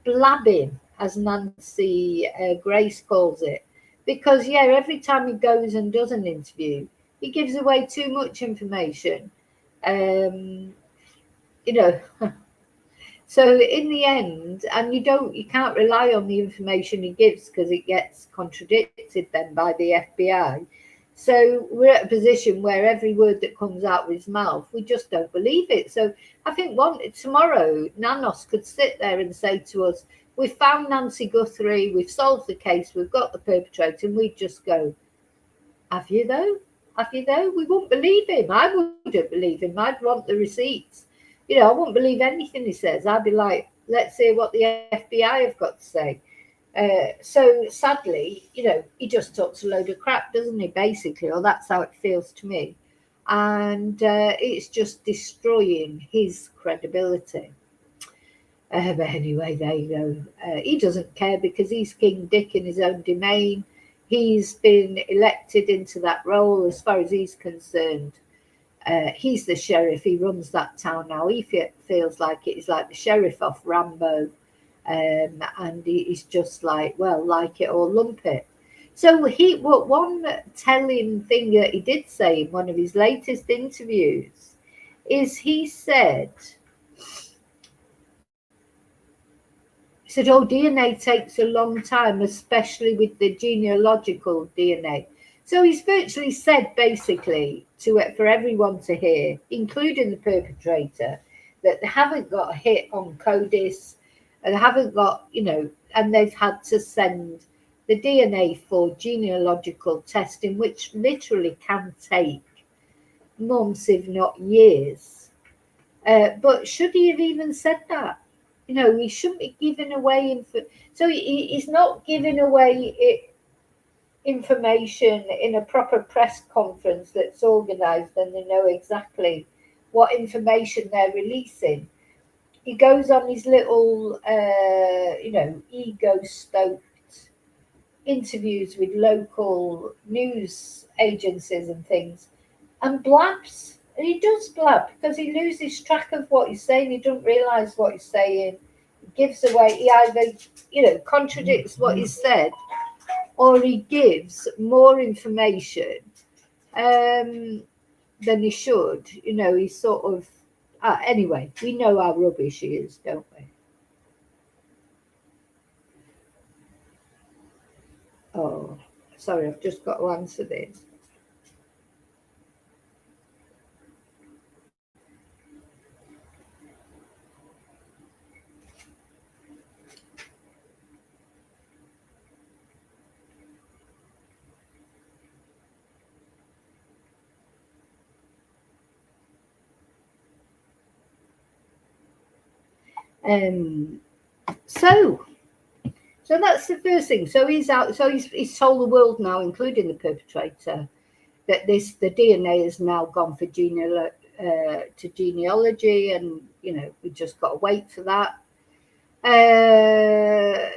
blabbing, as Nancy Grace calls it. Because, yeah, every time he goes and does an interview, he gives away too much information. You know, so in the end, and you can't rely on the information he gives because it gets contradicted then by the FBI. So we're at a position where every word that comes out of his mouth, we just don't believe it. So I think tomorrow, Nanos could sit there and say to us, we've found Nancy Guthrie, we've solved the case, we've got the perpetrator, and we'd just go, have you though? Have you though? We wouldn't believe him. I wouldn't believe him. I'd want the receipts. You know, I wouldn't believe anything he says. I'd be like, let's hear what the FBI have got to say. So sadly, you know, he just talks a load of crap, doesn't he, basically, or that's how it feels to me. And it's just destroying his credibility. But anyway, there you go. He doesn't care because he's King Dick in his own domain. He's been elected into that role as far as he's concerned. He's the sheriff. He runs that town now. He feels like it is like the sheriff off Rambo. And he's just like, well, like it or lump it. So one telling thing that he did say in one of his latest interviews is he said, oh, DNA takes a long time, especially with the genealogical DNA. So he's virtually said, basically, for everyone to hear, including the perpetrator, that they haven't got a hit on CODIS, and they haven't got, you know, and they've had to send the DNA for genealogical testing, which literally can take months, if not years. But should he have even said that? You know, he shouldn't be giving away so he's not giving away information in a proper press conference that's organised and they know exactly what information they're releasing. He goes on his little, you know, ego-stoked interviews with local news agencies and things and blabs. And he does blab because he loses track of what he's saying. He doesn't realise what he's saying. He gives away, he either, you know, contradicts what he's said or he gives more information than he should. You know, he's sort of, anyway, we know how rubbish he is, don't we? Oh, sorry, I've just got to answer this. So that's the first thing. So he's out. So he's told the world now, including the perpetrator, that the DNA has now gone for genealogy, and you know we just got to wait for that.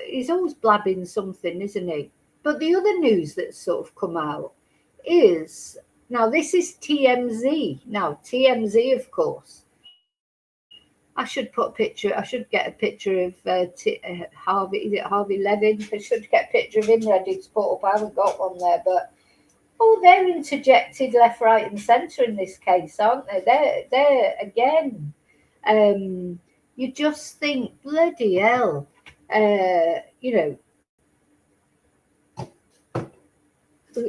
He's always blabbing something, isn't he? But the other news that's sort of come out is now this is TMZ. Now TMZ, of course. I should put a picture. I should get a picture of Harvey. Is it Harvey Levin? I should get a picture of him ready to put up. I haven't got one there, but they're interjected left, right, and centre in this case, aren't they? They're again. You just think, bloody hell, you know.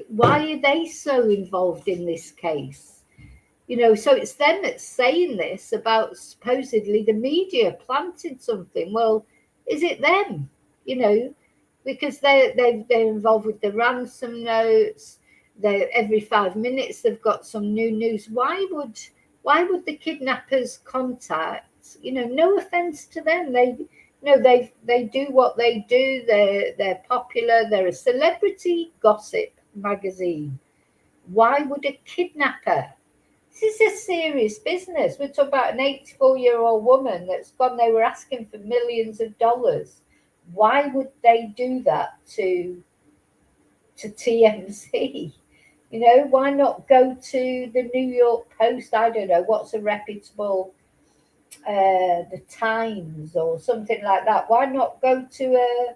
Why are they so involved in this case? You know, so it's them that's saying this about supposedly the media planted something. Well, is it them? You know, because they're involved with the ransom notes. They every 5 minutes they've got some new news. Why would the kidnappers contact? You know, no offense to them. No, they do what they do. They're popular. They're a celebrity gossip magazine. Why would a kidnapper? This is a serious business. We're talking about an 84-year-old woman that's gone. They were asking for millions of dollars. Why would they do that to TMZ? You know, why not go to the New York Post? I don't know what's a reputable, the Times or something like that. Why not go to a,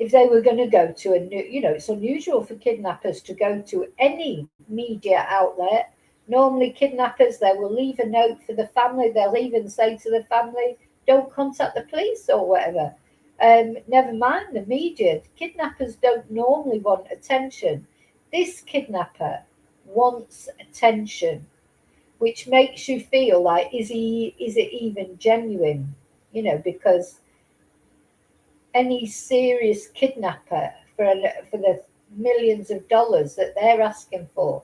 if they were going to go to a new, you know, it's unusual for kidnappers to go to any media outlet. Normally, kidnappers, they will leave a note for the family. They'll even say to the family, don't contact the police or whatever. Never mind the media. Kidnappers don't normally want attention. This kidnapper wants attention, which makes you feel like, is it even genuine? You know, because any serious kidnapper for the millions of dollars that they're asking for,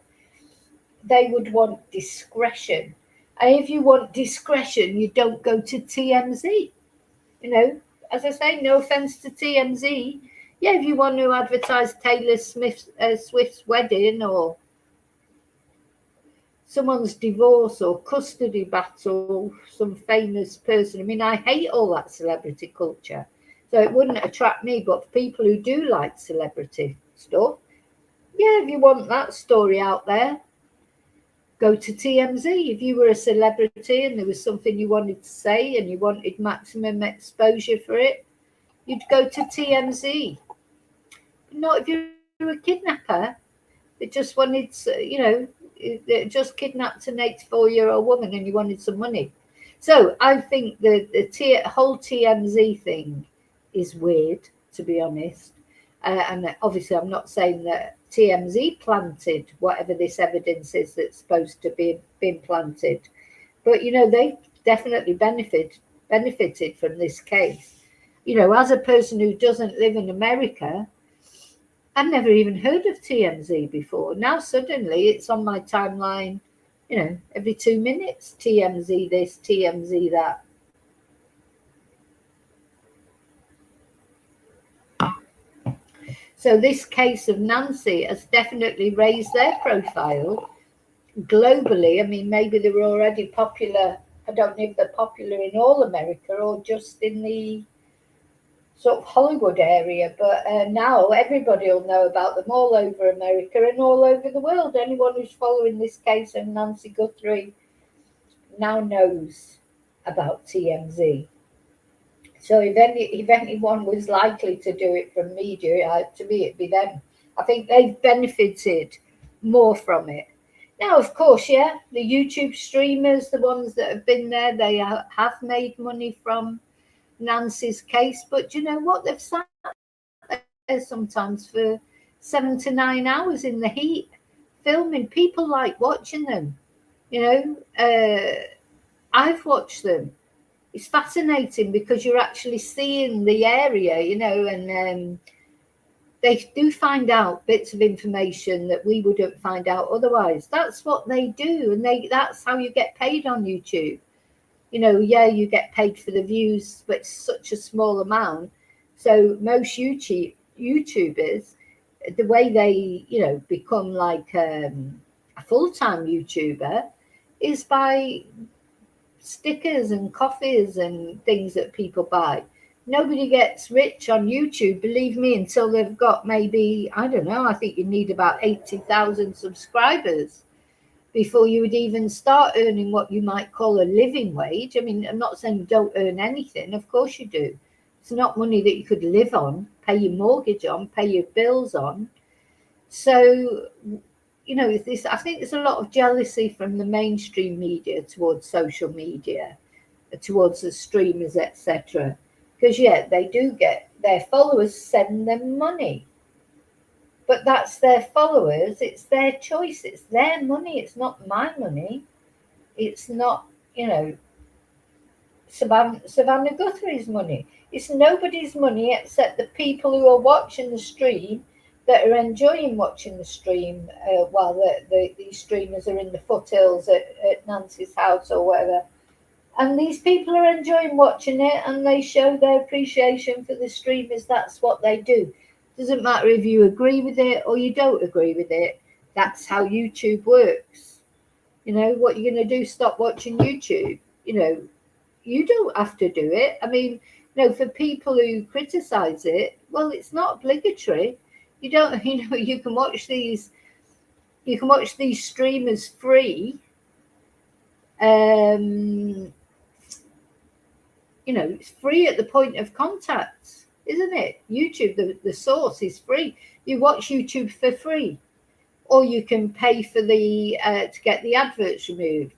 they would want discretion. And if you want discretion, you don't go to TMZ. You know, as I say, no offense to TMZ. Yeah, if you want to advertise Taylor Swift's wedding or someone's divorce or custody battle, some famous person. I mean, I hate all that celebrity culture. So it wouldn't attract me, but for people who do like celebrity stuff, yeah, if you want that story out there, go to TMZ. If you were a celebrity and there was something you wanted to say and you wanted maximum exposure for it, you'd go to TMZ. Not if you're a kidnapper that just wanted, you know, that just kidnapped an 84-year-old woman and you wanted some money. So I think the whole TMZ thing is weird, to be honest. And obviously, I'm not saying that TMZ planted whatever this evidence is that's supposed to be been planted, but you know they definitely benefited from this case. You know, as a person who doesn't live in America, I've never even heard of TMZ before. Now suddenly it's on my timeline, you know, every 2 minutes, TMZ this, TMZ that. So this case of Nancy has definitely raised their profile globally. I mean, maybe they were already popular. I don't know if they're popular in all America or just in the sort of Hollywood area, but now everybody will know about them all over America and all over the world. Anyone who's following this case of Nancy Guthrie now knows about TMZ. So if anyone was likely to do it from media, to me it'd be them. I think they've benefited more from it. Now, of course, yeah, the YouTube streamers, the ones that have been there, they have made money from Nancy's case. But you know what? They've sat there sometimes for 7 to 9 hours in the heat filming. People like watching them. You know, I've watched them. It's fascinating because you're actually seeing the area, you know, and they do find out bits of information that we wouldn't find out otherwise. That's what they do, and that's how you get paid on YouTube. You know, yeah, you get paid for the views, but it's such a small amount. So most YouTubers, the way they, you know, become like a full-time YouTuber is by stickers and coffees and things that people buy. Nobody gets rich on YouTube, believe me, until they've got maybe, I don't know, I think you need about 80,000 subscribers before you would even start earning what you might call a living wage. I mean, I'm not saying you don't earn anything, of course you do. It's not money that you could live on, pay your mortgage on, pay your bills on. So, you know, this, I think there's a lot of jealousy from the mainstream media towards social media, towards the streamers, etc. Because yeah, they do get their followers send them money, but that's their followers. It's their choice. It's their money. It's not my money. It's not, you know, Savannah Guthrie's money. It's nobody's money except the people who are watching the stream, that are enjoying watching the stream while these streamers are in the foothills at Nancy's house or whatever. And these people are enjoying watching it, and they show their appreciation for the streamers. That's what they do. Doesn't matter if you agree with it or you don't agree with it. That's how YouTube works. You know, what you're going to do, stop watching YouTube. You know, you don't have to do it. I mean, you know, for people who criticize it, well, it's not obligatory. You don't, you know, you can watch these streamers free. Um, you know, it's free at the point of contact, isn't it? YouTube, the source is free. You watch YouTube for free, or you can pay for the to get the adverts removed,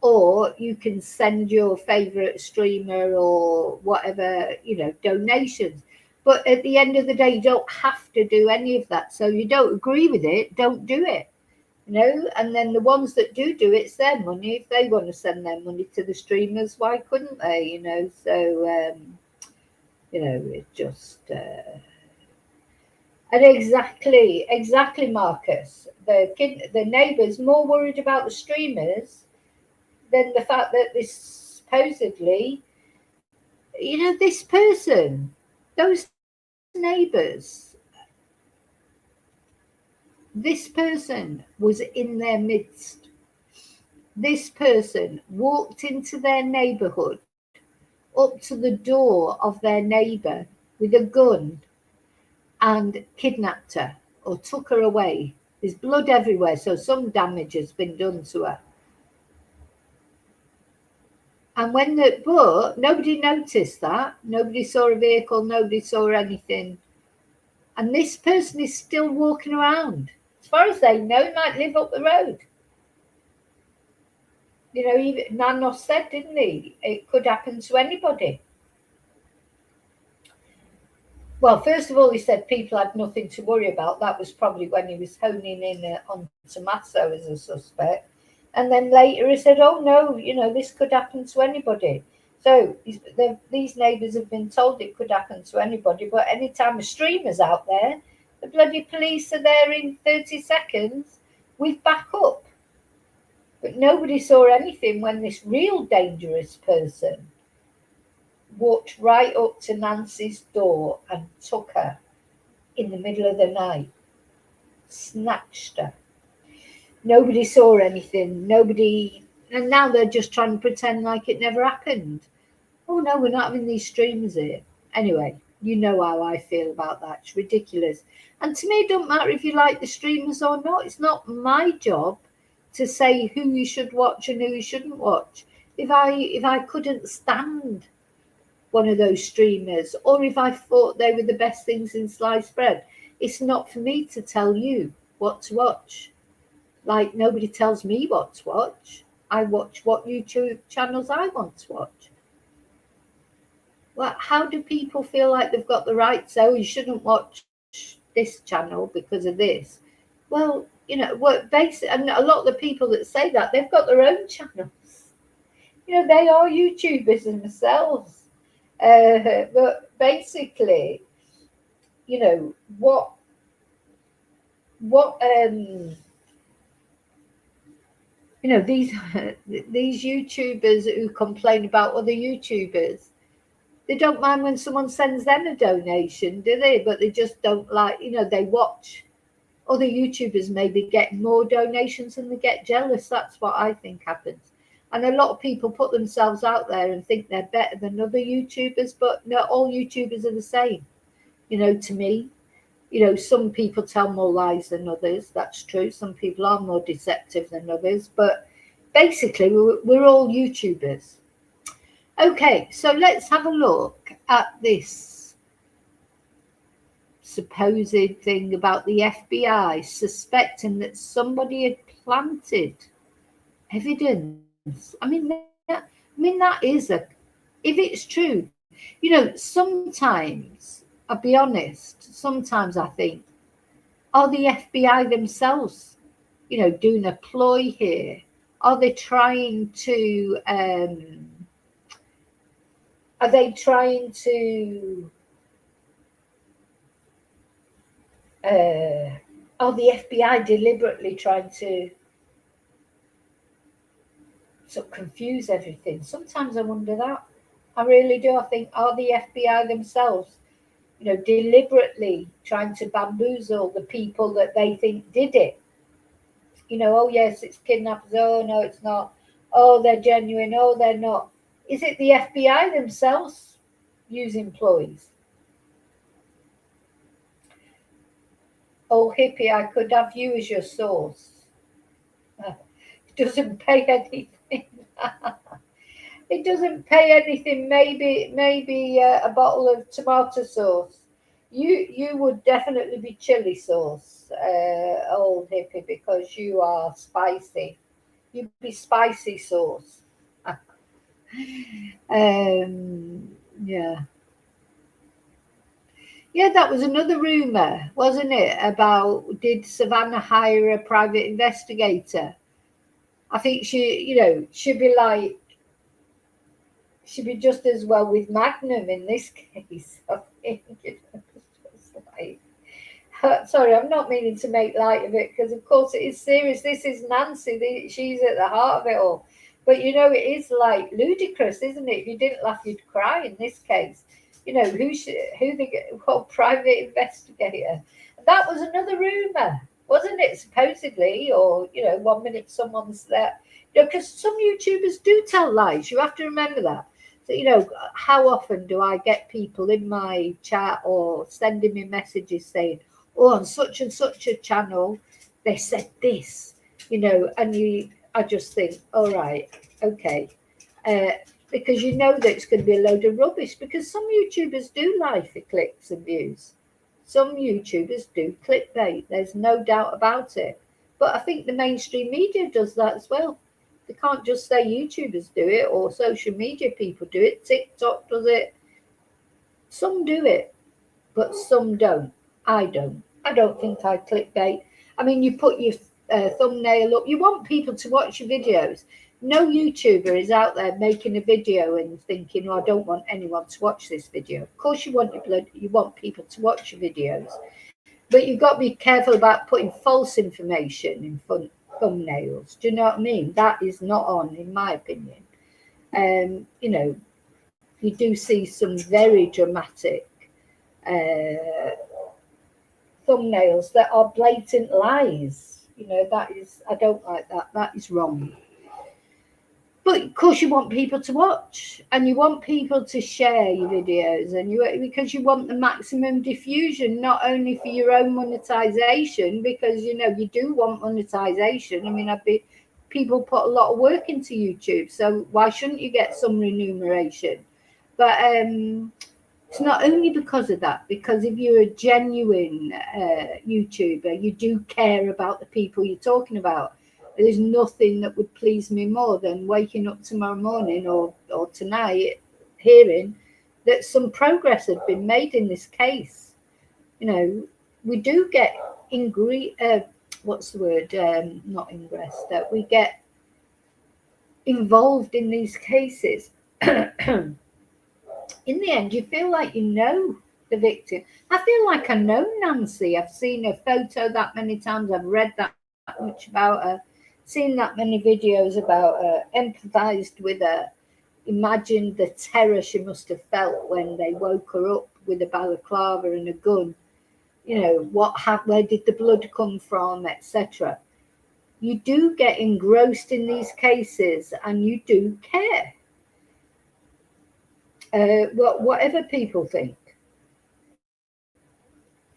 or you can send your favorite streamer or whatever, you know, donations. But at the end of the day, you don't have to do any of that. So you don't agree with it, don't do it. You know, and then the ones that do it's their money. If they want to send their money to the streamers, why couldn't they? You know, so you know, it just and exactly, Marcus. The neighbours more worried about the streamers than the fact that this supposedly, you know, this person, those neighbours, this person was in their midst. This person walked into their neighbourhood, up to the door of their neighbour with a gun and kidnapped her or took her away. There's blood everywhere, so some damage has been done to her. And but nobody noticed that. Nobody saw a vehicle, nobody saw anything. And this person is still walking around. As far as they know, he might live up the road. You know, even Nanos said, didn't he? It could happen to anybody. Well, first of all, he said people had nothing to worry about. That was probably when he was honing in on Tommaso as a suspect. And then later he said, oh, no, you know, this could happen to anybody. So these neighbours have been told it could happen to anybody. But anytime a streamer's out there, the bloody police are there in 30 seconds with backup. But nobody saw anything when this real dangerous person walked right up to Nancy's door and took her in the middle of the night, snatched her. Nobody saw anything. And now they're just trying to pretend like it never happened. Oh no, we're not having these streamers here. Anyway, you know how I feel about that. It's ridiculous. And to me, it don't matter if you like the streamers or not. It's not my job to say who you should watch and who you shouldn't watch. If I couldn't stand one of those streamers, or if I thought they were the best things in sliced bread, it's not for me to tell you what to watch. Like nobody tells me what to watch. I watch what YouTube channels I want to watch. Well, how do people feel like they've got the right? So you shouldn't watch this channel because of this. Well, you know, and a lot of the people that say that, they've got their own channels. You know, they are YouTubers themselves. But basically, you know, what you know, these YouTubers who complain about other YouTubers, they don't mind when someone sends them a donation, do they? But they just don't like, you know, they watch other YouTubers maybe get more donations and they get jealous. That's what I think happens. And a lot of people put themselves out there and think they're better than other YouTubers, but not all YouTubers are the same. You know, to me, you know, some people tell more lies than others. That's true. Some people are more deceptive than others, but basically, we're all YouTubers. Okay, so let's have a look at this supposed thing about the FBI suspecting that somebody had planted evidence. That is if it's true, you know, sometimes, I'll be honest, sometimes I think, are the FBI themselves, you know, doing a ploy here? Are they trying to, are they trying to, are the FBI deliberately trying to sort of confuse everything. Sometimes I wonder that. I really do. I think, are the FBI themselves, deliberately trying to bamboozle the people that they think did it? Oh yes, it's kidnappers. Oh no, it's not. Oh, they're genuine. Oh, they're not. Is it the FBI themselves using ploys? Oh, hippie, I could have you as your source. It doesn't pay anything. It doesn't pay anything. Maybe a bottle of tomato sauce. You would definitely be chili sauce, old hippie, because you are spicy. You'd be spicy sauce. Yeah. Yeah, that was another rumor, wasn't it? About, did Savannah hire a private investigator? I think she'd be like, she'd be just as well with Magnum in this case. I think, it's just like, sorry, I'm not meaning to make light of it, because of course it is serious. This is Nancy. She's at the heart of it all. But it is like ludicrous, isn't it? If you didn't laugh, you'd cry in this case. What private investigator? That was another rumor, wasn't it? Supposedly, or 1 minute someone's there. Because some YouTubers do tell lies. You have to remember that. So, how often do I get people in my chat or sending me messages saying, "Oh, on such and such a channel, they said this," I just think, all right, okay. Because that it's going to be a load of rubbish, because some YouTubers do lie for clicks and views. Some YouTubers do clickbait. There's no doubt about it. But I think the mainstream media does that as well. They can't just say YouTubers do it or social media people do it. TikTok does it. Some do it, but some don't. I don't. I don't think I clickbait. I mean, you put your thumbnail up. You want people to watch your videos. No YouTuber is out there making a video and thinking, "Oh, I don't want anyone to watch this video." Of course, you want people to watch your videos, but you've got to be careful about putting false information in thumbnails. Do you know what I mean? That is not on, in my opinion. You do see some very dramatic thumbnails that are blatant lies. That is, I don't like that. That is wrong. But of course, you want people to watch, and you want people to share your videos, and because you want the maximum diffusion, not only for your own monetization, because you do want monetization. I mean, people put a lot of work into YouTube, so why shouldn't you get some remuneration? But it's not only because of that, because if you're a genuine YouTuber, you do care about the people you're talking about. There's nothing that would please me more than waking up tomorrow morning or tonight hearing that some progress had been made in this case. We do get what's the word? Not ingress. That we get involved in these cases. In the end, you feel like you know the victim. I feel like I know Nancy. I've seen her photo that many times. I've read that much about her. Seen that many videos about her, empathized with her, imagined the terror she must have felt when they woke her up with a balaclava and a gun. Where did the blood come from, etc. You do get engrossed in these cases, and you do care. Whatever people think.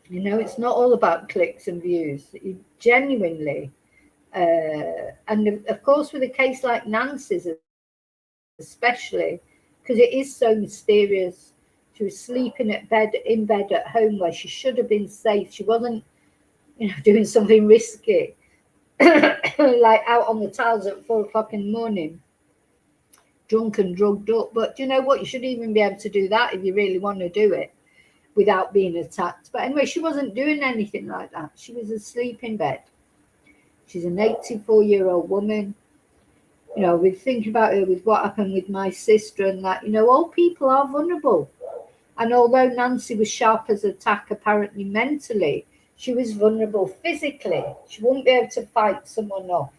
It's not all about clicks and views. You genuinely. And of course, with a case like Nancy's, especially because it is so mysterious. She was sleeping in bed at home where she should have been safe. She wasn't, doing something risky, like out on the tiles at 4 o'clock in the morning, drunk and drugged up. But you know what? You should even be able to do that if you really want to do it without being attacked. But anyway, she wasn't doing anything like that. She was asleep in bed. She's an 84-year-old woman. We think about her with what happened with my sister and that, old people are vulnerable. And although Nancy was sharp as a tack, apparently mentally, she was vulnerable physically. She wouldn't be able to fight someone off.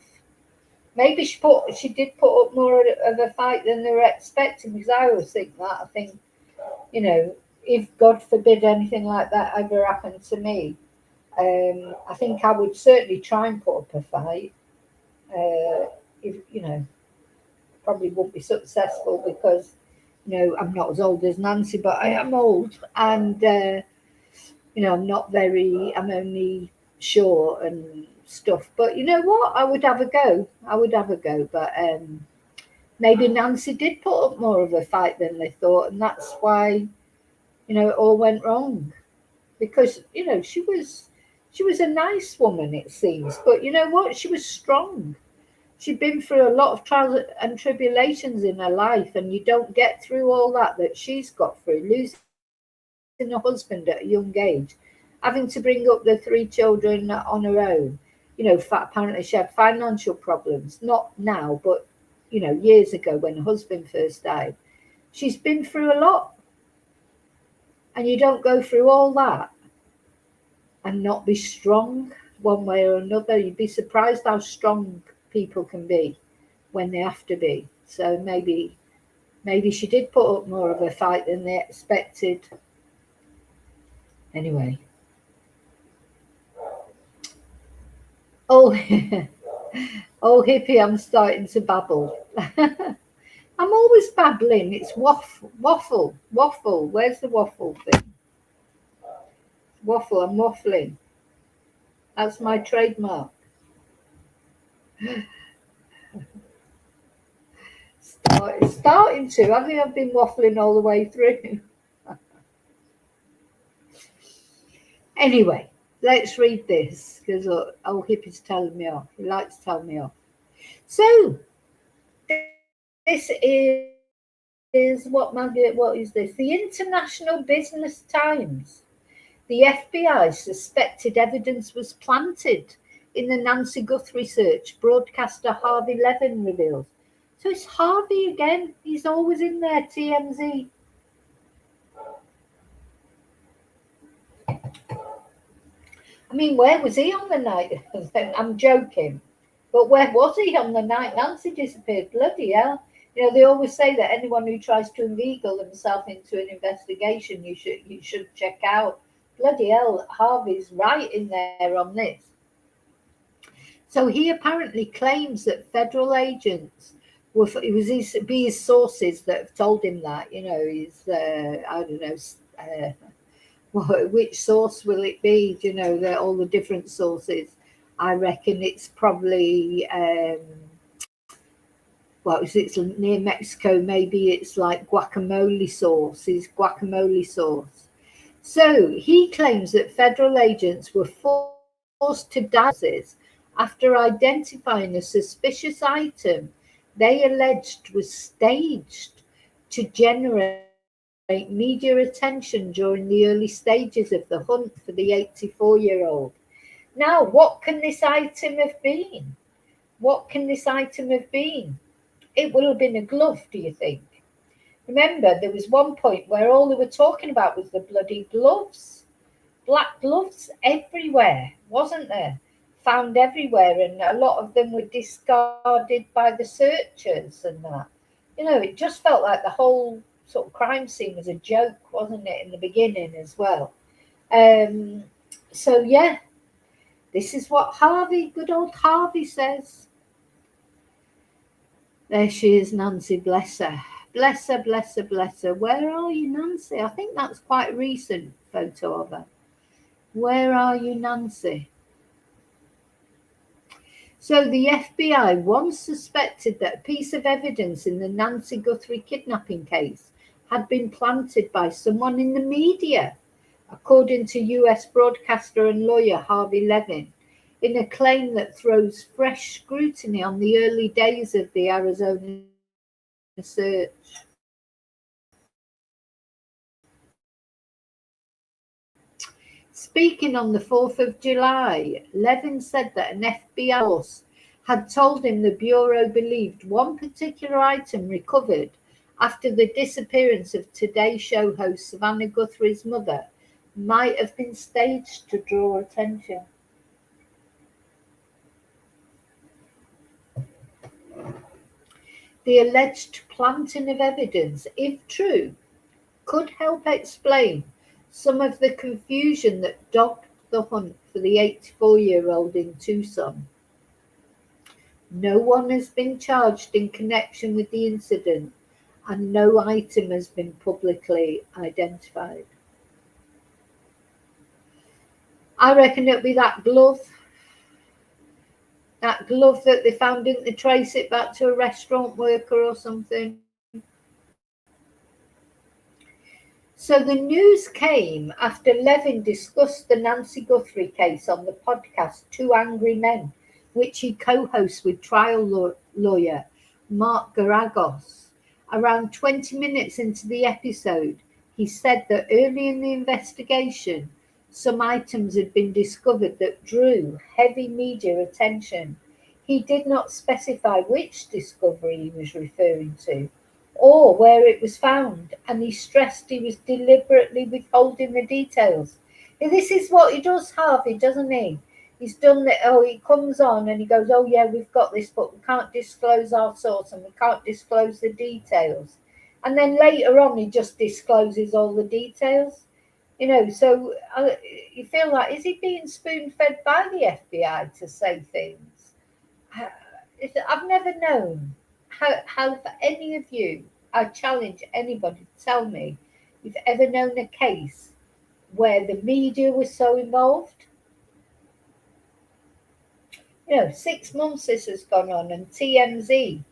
maybe she did put up more of a fight than they were expecting, because I always think that. I think, you know, if God forbid anything like that ever happened to me, I think I would certainly try and put up a fight. If you know, probably won't be successful because, you know, I'm not as old as Nancy, but I am old, and you know, I'm only short and stuff. But you know what? I would have a go. But maybe Nancy did put up more of a fight than they thought, and that's why, you know, it all went wrong. Because, you know, she was a nice woman, it seems. But you know what? She was strong. She'd been through a lot of trials and tribulations in her life, and you don't get through all that she's got through, losing a husband at a young age, having to bring up the three children on her own. You know, apparently she had financial problems, not now, but, you know, years ago when her husband first died. She's been through a lot, and you don't go through all that and not be strong one way or another. You'd be surprised how strong people can be when they have to be. So maybe she did put up more of a fight than they expected. Anyway. Oh, oh, hippie, I'm starting to babble. I'm always babbling. It's waffle. Where's the waffle thing? Waffle, I'm waffling. That's my trademark. It's starting to. I think I've been waffling all the way through. Anyway, let's read this, because old hippie's telling me off. He likes to tell me off. So, this is what is this? The International Business Times. The FBI suspected evidence was planted in the Nancy Guthrie search, broadcaster Harvey Levin reveals. So it's Harvey again. He's always in there, TMZ. I mean, where was he on the night? I'm joking. But where was he on the night Nancy disappeared? Bloody hell. You know, they always say that anyone who tries to inveigle themselves into an investigation, you should check out. Bloody hell, Harvey's right in there on this. So he apparently claims that federal agents it was his sources that have told him that, you know, I don't know, which source will it be? Do you know, all the different sources? I reckon it's probably, it's near Mexico, maybe it's like guacamole sauce, So he claims that federal agents were forced to diagnose after identifying a suspicious item they alleged was staged to generate media attention during the early stages of the hunt for the 84-year-old. Now, what can this item have been? It will have been a glove, do you think? Remember, there was one point where all they were talking about was the bloody gloves. Black gloves everywhere, wasn't there? Found everywhere, and a lot of them were discarded by the searchers and that. You know, it just felt like the whole sort of crime scene was a joke, wasn't it, in the beginning as well? So, yeah, this is what good old Harvey says. There she is, Nancy, bless her. Bless her. Where are you, Nancy? I think that's quite a recent photo of her. Where are you, Nancy? So the FBI once suspected that a piece of evidence in the Nancy Guthrie kidnapping case had been planted by someone in the media, according to US broadcaster and lawyer Harvey Levin, in a claim that throws fresh scrutiny on the early days of the Arizona search. Speaking on the 4th of July, Levin said that an FBI source had told him the Bureau believed one particular item recovered after the disappearance of Today Show host Savannah Guthrie's mother might have been staged to draw attention. The alleged planting of evidence, if true, could help explain some of the confusion that dogged the hunt for the 84-year-old in Tucson. No one has been charged in connection with the incident, and no item has been publicly identified. I reckon it'll be that glove. That glove that they found, didn't they trace it back to a restaurant worker or something? So the news came after Levin discussed the Nancy Guthrie case on the podcast Two Angry Men, which he co-hosts with trial lawyer Mark Garagos. Around 20 minutes into the episode, he said that early in the investigation, some items had been discovered that drew heavy media attention. He did not specify which discovery he was referring to or where it was found, and he stressed he was deliberately withholding the details. This is what he does, Harvey, doesn't he? He's done that. Oh, he comes on and he goes, oh yeah, we've got this, but we can't disclose our source and we can't disclose the details. And then later on, he just discloses all the details. So you feel like, is he being spoon-fed by the FBI to say things? I've never known how for any of you, I challenge anybody to tell me you've ever known a case where the media was so involved. 6 months this has gone on, and TMZ,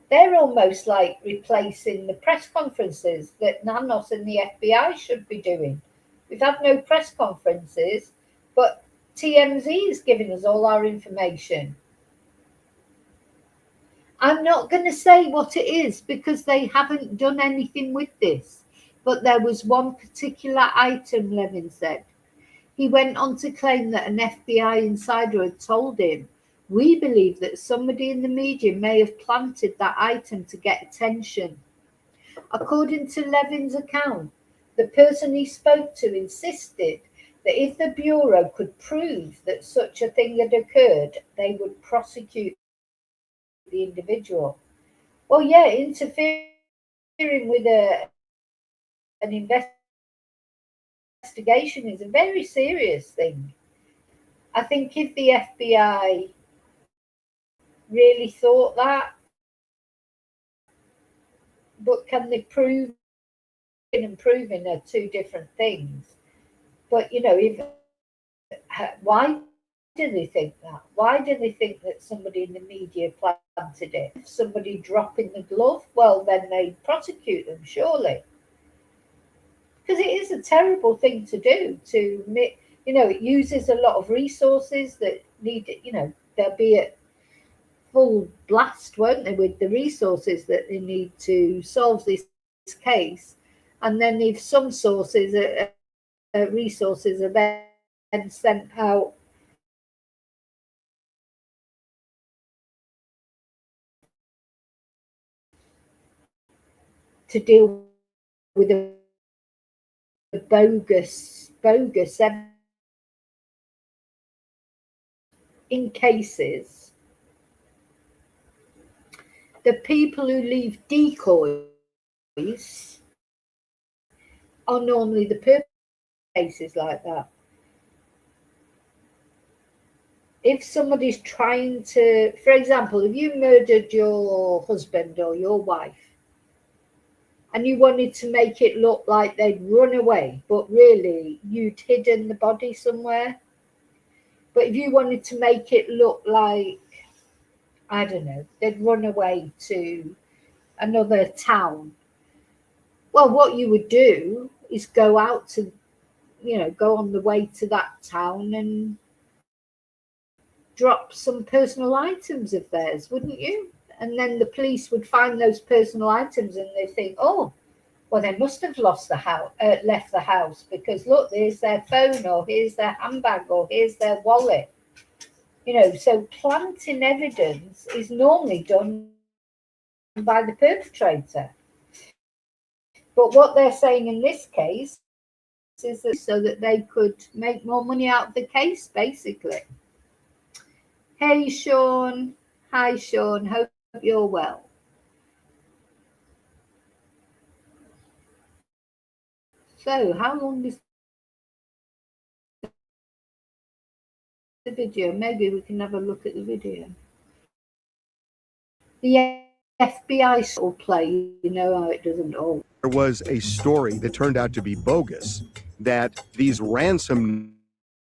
they're almost like replacing the press conferences that Nanos and the FBI should be doing. We've had no press conferences, but TMZ is giving us all our information. I'm not going to say what it is because they haven't done anything with this, but there was one particular item, Levin said. He went on to claim that an FBI insider had told him, we believe that somebody in the media may have planted that item to get attention. According to Levin's account, the person he spoke to insisted that if the Bureau could prove that such a thing had occurred, they would prosecute the individual. Well, yeah, interfering with an investigation is a very serious thing. I think if the FBI really thought that, but can they prove and proving are two different things? But why do they think that? Why do they think that somebody in the media planted it? If somebody dropping the glove, well, then they prosecute them, surely. Because it is a terrible thing to do. It uses a lot of resources that need, they'll be at full blast, won't they, with the resources that they need to solve this case. And then if some resources are then sent out to deal with the bogus in cases, the people who leave decoys are normally the cases like that. If somebody's trying to, for example, if you murdered your husband or your wife and you wanted to make it look like they'd run away, but really you'd hidden the body somewhere. But if you wanted to make it look like, I don't know, they'd run away to another town, well, what you would do is go out to, go on the way to that town and drop some personal items of theirs, wouldn't you? And then the police would find those personal items and they think, oh, well, they must have left the house because look, there's their phone, or here's their handbag, or here's their wallet. So planting evidence is normally done by the perpetrator. But what they're saying in this case is that so that they could make more money out of the case, basically. Hey, Sean. Hi, Sean. Hope you're well. though. How long is the video? Maybe we can have a look at the video. The FBI will play, you know how it doesn't all. There was a story that turned out to be bogus, that these ransom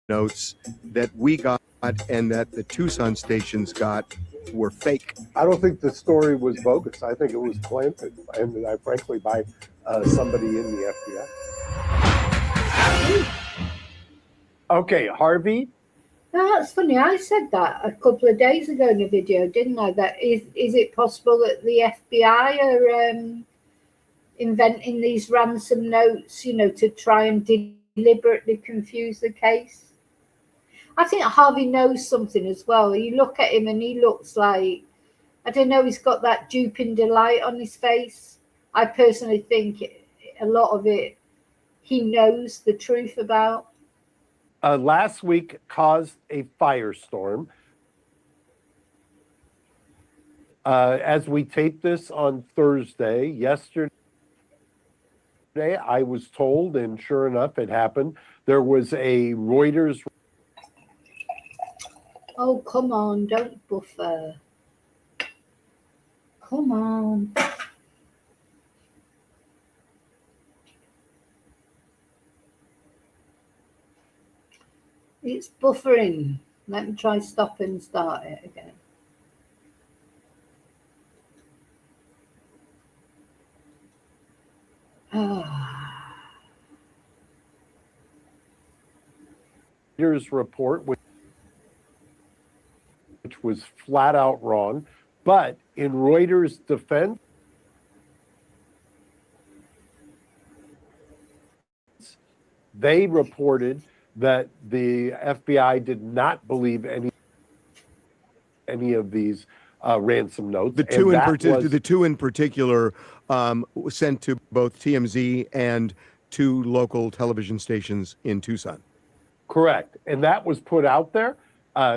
notes that we got and that the Tucson stations got were fake. I don't think the story was bogus. I think it was planted, and frankly, by somebody in the FBI. Okay, Harvey. No, that's funny. I said that a couple of days ago in a video, didn't I? That is it possible that the FBI are inventing these ransom notes, you know, to try and deliberately confuse the case? I think Harvey knows something as well. You look at him and he looks like, I don't know, he's got that duping delight on his face. I personally think a lot of it he knows the truth about. Last week caused a firestorm. As we tape this on Thursday, yesterday, I was told, and sure enough, it happened, there was a Reuters. Oh, come on, don't buffer. Come on. It's buffering. Let me try stop and start it again. Reuters report, which was flat out wrong, but in Reuters' defense, they reported that the FBI did not believe any of these ransom notes. The two in particular sent to both TMZ and two local television stations in Tucson. Correct, and that was put out there.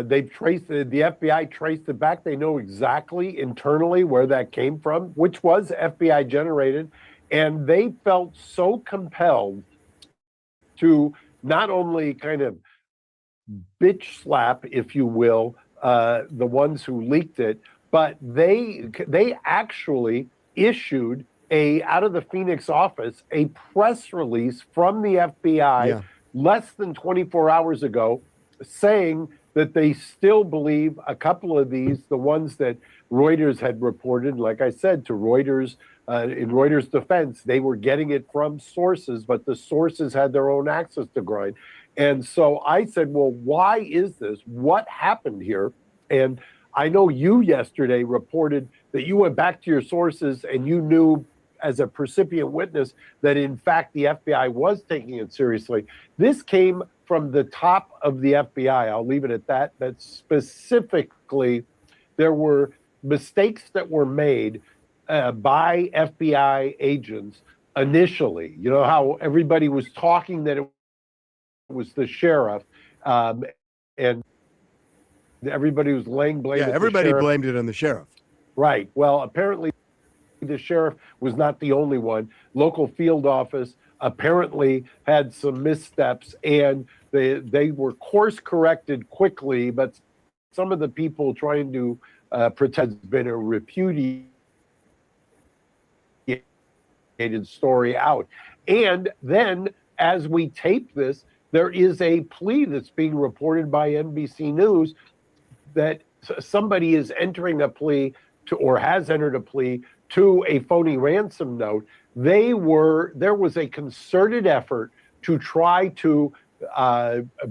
They've traced the FBI traced it back. They know exactly internally where that came from, which was FBI generated, and they felt so compelled to not only kind of bitch slap, if you will, the ones who leaked it, but they actually issued out of the Phoenix office a press release from the FBI less than 24 hours ago, saying that they still believe a couple of these, the ones that Reuters had reported, like I said, to Reuters, in Reuters' defense, they were getting it from sources, but the sources had their own access to grind. And so I said, well, why is this? What happened here? And I know you yesterday reported that you went back to your sources and you knew as a precipient witness that in fact the FBI was taking it seriously. This came from the top of the FBI. I'll leave it at that. That specifically, there were mistakes that were made by FBI agents initially. You know how everybody was talking that it was the sheriff, and everybody was laying blame. Yeah, everybody blamed it on the sheriff. Right. Well, apparently the sheriff was not the only one. Local field office apparently had some missteps, and they were course corrected quickly, but some of the people trying to pretend has been a repudiated story out. And then as we tape this, there is a plea that's being reported by NBC News that somebody is entering a plea to, or has entered a plea to a phony ransom note. There was a concerted effort to try to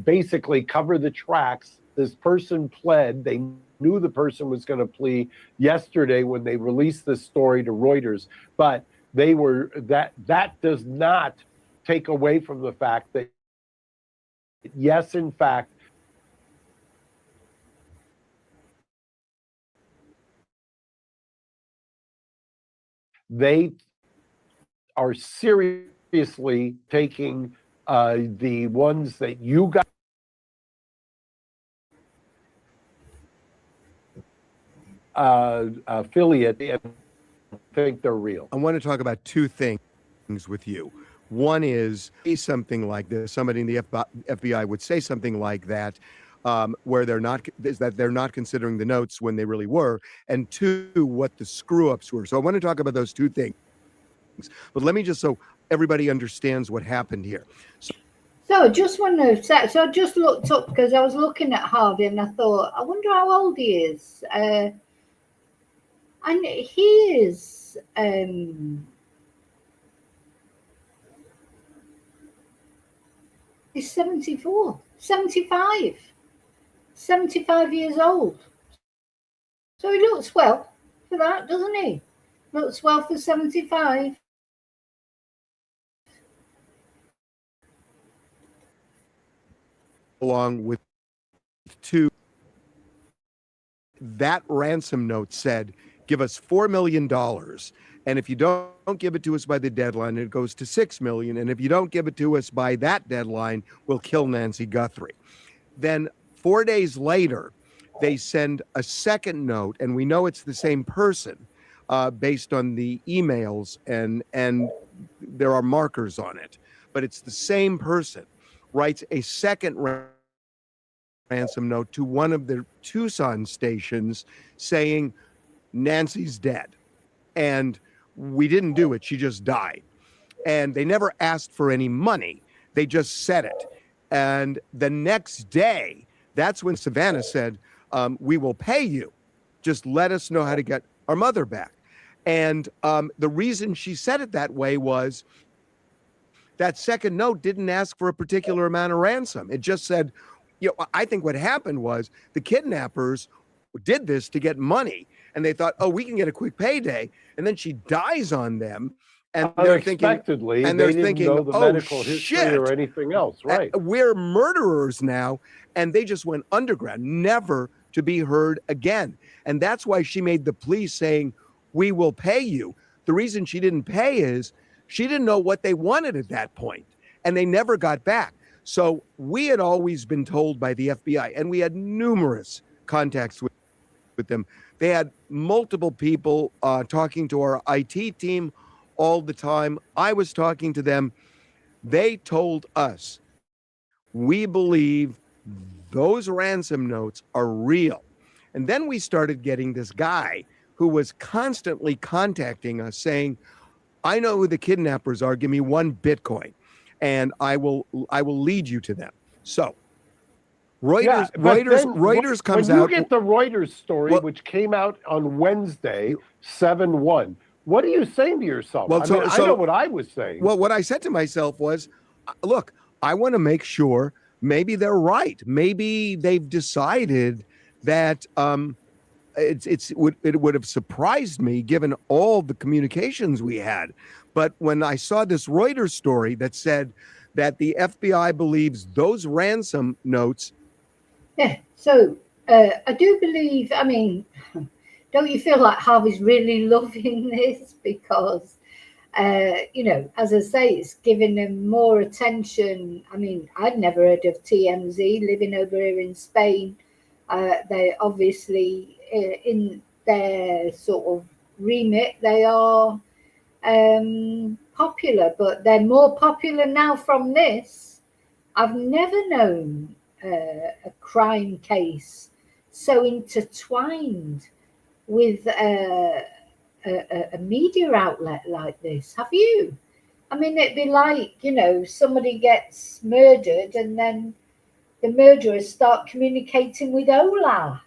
basically cover the tracks. This person pled. They knew the person was going to plea yesterday when they released this story to Reuters, but they were that does not take away from the fact that yes, in fact, they are seriously taking the ones that you got affiliate and think they're real. I want to talk about two things with you. One is something like this. Somebody in the FBI would say something like that, where they're not considering the notes when they really were, and two, what the screw ups were. So I want to talk about those two things. But let me just, so everybody understands what happened here. So I just want to say, so I just looked up because I was looking at Harvey and I thought, I wonder how old he is. And he is, he's 74, 75, 75 years old. So he looks well for that, doesn't he? Looks well for 75. Along with two, that ransom note said, give us $4 million. And if you don't give it to us by the deadline, it goes to $6 million. And if you don't give it to us by that deadline, we'll kill Nancy Guthrie. Then 4 days later, they send a second note, and we know it's the same person based on the emails, and there are markers on it, but it's the same person, writes a second ransom note to one of the Tucson stations saying, Nancy's dead. And we didn't do it. She just died. And they never asked for any money. They just said it. And the next day, that's when Savannah said, we will pay you. Just let us know how to get our mother back. And the reason she said it that way was that second note didn't ask for a particular amount of ransom. It just said, I think what happened was the kidnappers did this to get money. And they thought, oh, we can get a quick payday. And then she dies on them. And they're thinking, and they're thinking, know the medical history or anything else, right? We're murderers now. And they just went underground, never to be heard again. And that's why she made the plea saying, we will pay you. The reason she didn't pay is she didn't know what they wanted at that point, and they never got back. So we had always been told by the FBI, and we had numerous contacts with them. They had multiple people talking to our IT team all the time. I was talking to them. They told us, we believe those ransom notes are real. And then we started getting this guy who was constantly contacting us saying, I know who the kidnappers are. Give me 1 Bitcoin and I will lead you to them. So Reuters comes out. When you get the Reuters story, which came out on Wednesday, 7/1, what are you saying to yourself? I know what I was saying. Well, what I said to myself was, look, I want to make sure maybe they're right. Maybe they've decided that it would have surprised me given all the communications we had. But when I saw this Reuters story that said that the FBI believes those ransom notes. Yeah, so I do believe, I mean, don't you feel like Harvey's really loving this? Because, as I say, it's giving them more attention. I mean, I'd never heard of TMZ living over here in Spain. They obviously, in their sort of remit, they are popular, but they're more popular now from this. I've never known a crime case so intertwined with a media outlet like this. Have you? I mean, it'd be like, somebody gets murdered and then the murderers start communicating with Ola,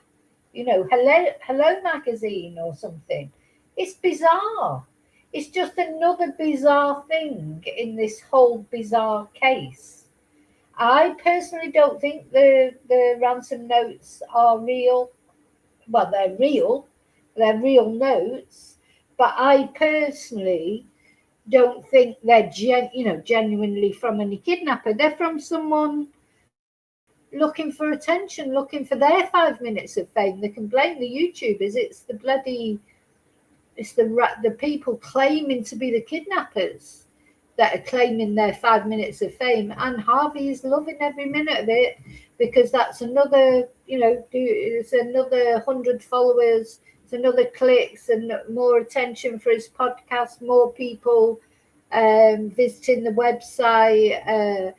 Hello Magazine or something. It's bizarre. It's just another bizarre thing in this whole bizarre case. I personally don't think the ransom notes are real. Well, they're real. They're real notes. But I personally don't think they're genuinely from any kidnapper. They're from someone looking for attention, looking for their 5 minutes of fame. They can blame the YouTubers. It's the people claiming to be the kidnappers that are claiming their 5 minutes of fame. And Harvey is loving every minute of it because that's another, it's another 100 followers, it's another clicks and more attention for his podcast, more people visiting the website.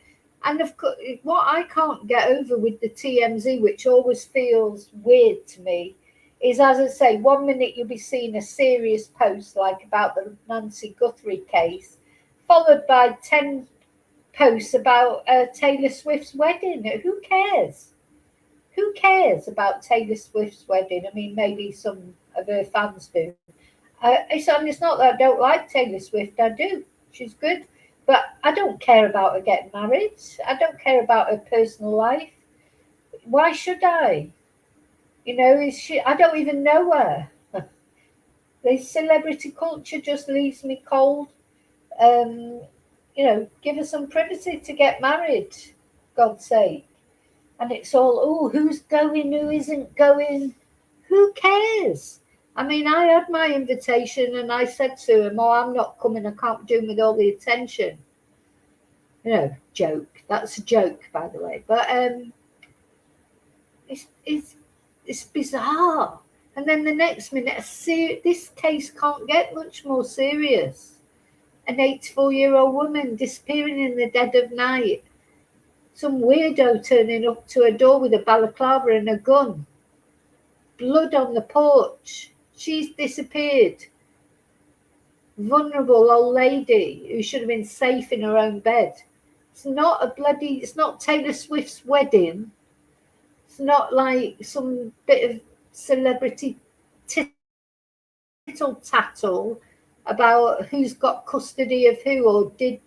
And of course, what I can't get over with the TMZ, which always feels weird to me, is, as I say, 1 minute you'll be seeing a serious post like about the Nancy Guthrie case, followed by 10 posts about Taylor Swift's wedding. Who cares? Who cares about Taylor Swift's wedding? I mean, maybe some of her fans do. It's not that I don't like Taylor Swift. I do. She's good. But I don't care about her getting married. I don't care about her personal life. Why should I? You know, I don't even know her. The celebrity culture just leaves me cold. You know, give her some privacy to get married, God's sake. And it's all, oh, who's going, who isn't going? Who cares? I mean, I had my invitation and I said to him, oh, I'm not coming. I can't do with all the attention. You know, joke. That's a joke, by the way. But it's bizarre. And then the next minute, this case can't get much more serious. An 84-year-old woman disappearing in the dead of night. Some weirdo turning up to her door with a balaclava and a gun. Blood on the porch. She's disappeared. Vulnerable old lady who should have been safe in her own bed. It's not Taylor Swift's wedding. It's not like some bit of celebrity tittle-tattle about who's got custody of who, or did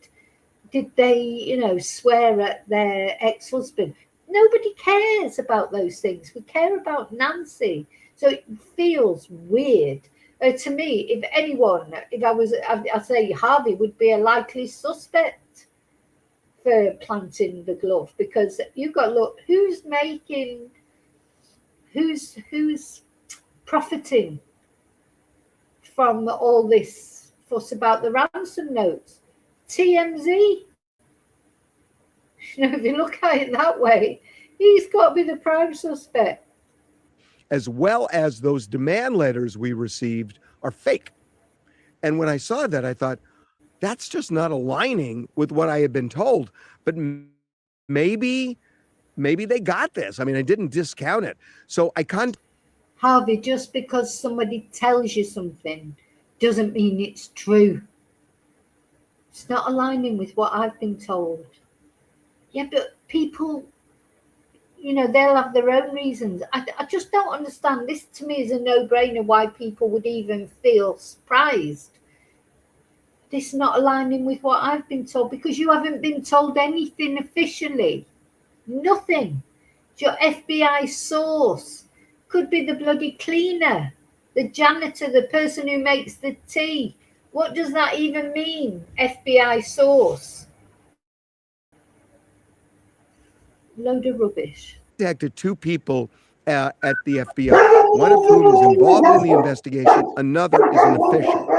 they, you know, swear at their ex-husband. Nobody cares about those things. We care about Nancy. So it feels weird. To me, if anyone, I'd say Harvey would be a likely suspect for planting the glove, because you've got to look who's profiting from all this fuss about the ransom notes. TMZ. You know, if you look at it that way, he's got to be the prime suspect. As well as those demand letters we received are fake. And when I saw that, I thought, that's just not aligning with what I had been told. But maybe they got this. I mean, I didn't discount it. So I can't. Harvey, just because somebody tells you something doesn't mean it's true. It's not aligning with what I've been told. Yeah, but people, you know, they'll have their own reasons. I just don't understand. This to me is a no-brainer why people would even feel surprised. This is not aligning with what I've been told, because you haven't been told anything officially. Nothing. It's your FBI source. Could be the bloody cleaner, the janitor, the person who makes the tea. What does that even mean, FBI source? Load of rubbish. Contacted two people at the FBI, one of whom is involved in the investigation, another is an official.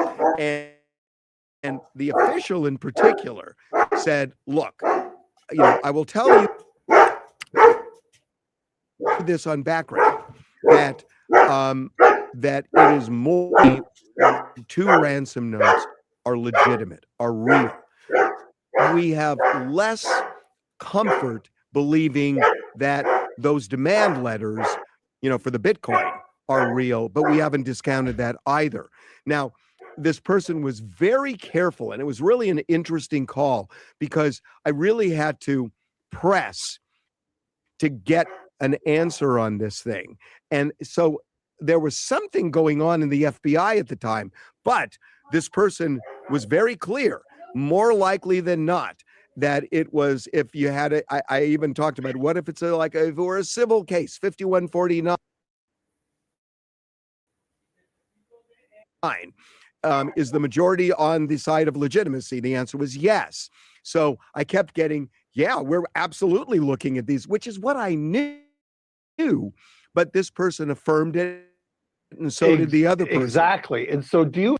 And the official in particular said, look, you know, I will tell you this on background, that that it is more, two ransom notes are legitimate, are real. We have less comfort believing that those demand letters, you know, for the Bitcoin are real, but we haven't discounted that either. Now, this person was very careful, and it was really an interesting call, because I really had to press to get an answer on this thing. And so there was something going on in the FBI at the time, but this person was very clear, more likely than not, that it was, if you had it, I even talked about, what if it's if it were a civil case, 5149. Is the majority on the side of legitimacy? The answer was yes. So I kept getting, yeah, we're absolutely looking at these, which is what I knew, but this person affirmed it, and so did the other person. Exactly. And so do you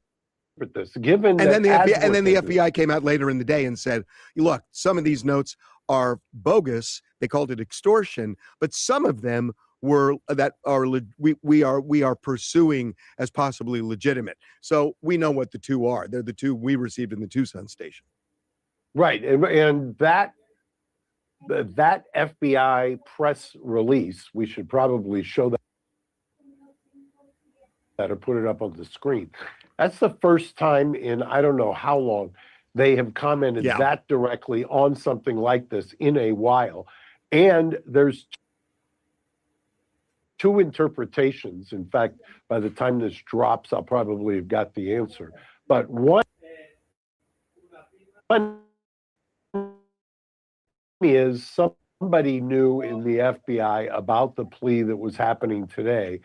interpret this, given and then the FBI, and then the FBI came out later in the day and said, look, some of these notes are bogus. They called it extortion, but some of them we are pursuing as possibly legitimate. So we know what the two are. They're the two we received in the Tucson station. Right, and that FBI press release, we should probably show that or put it up on the screen. That's the first time in I don't know how long they have commented that directly on something like this in a while. And there's two interpretations. In fact, by the time this drops, I'll probably have got the answer. But one is somebody knew in the FBI about the plea that was happening today.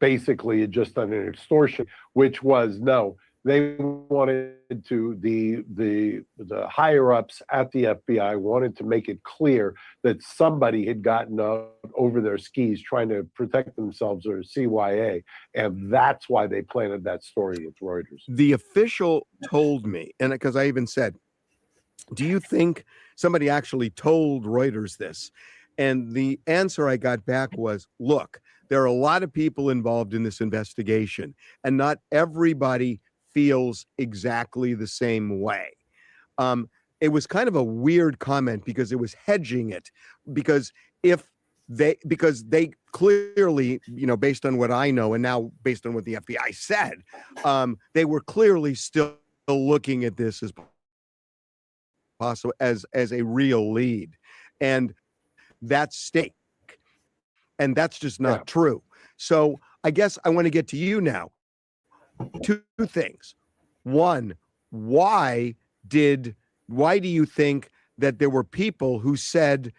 Basically, it just done an extortion, which was no. They wanted to the higher ups at the FBI wanted to make it clear that somebody had gotten out over their skis trying to protect themselves or CYA, and that's why they planted that story with Reuters. The official told me, and because I even said, do you think somebody actually told Reuters this? And the answer I got back was, look, there are a lot of people involved in this investigation, and not everybody feels exactly the same way. It was kind of a weird comment because it was hedging it, because they clearly, based on what I know, and now based on what the FBI said, they were clearly still looking at this as possible as a real lead, and that's stake, and that's just not true. So I guess I want to get to you now. Two things. One, why do you think that there were people who said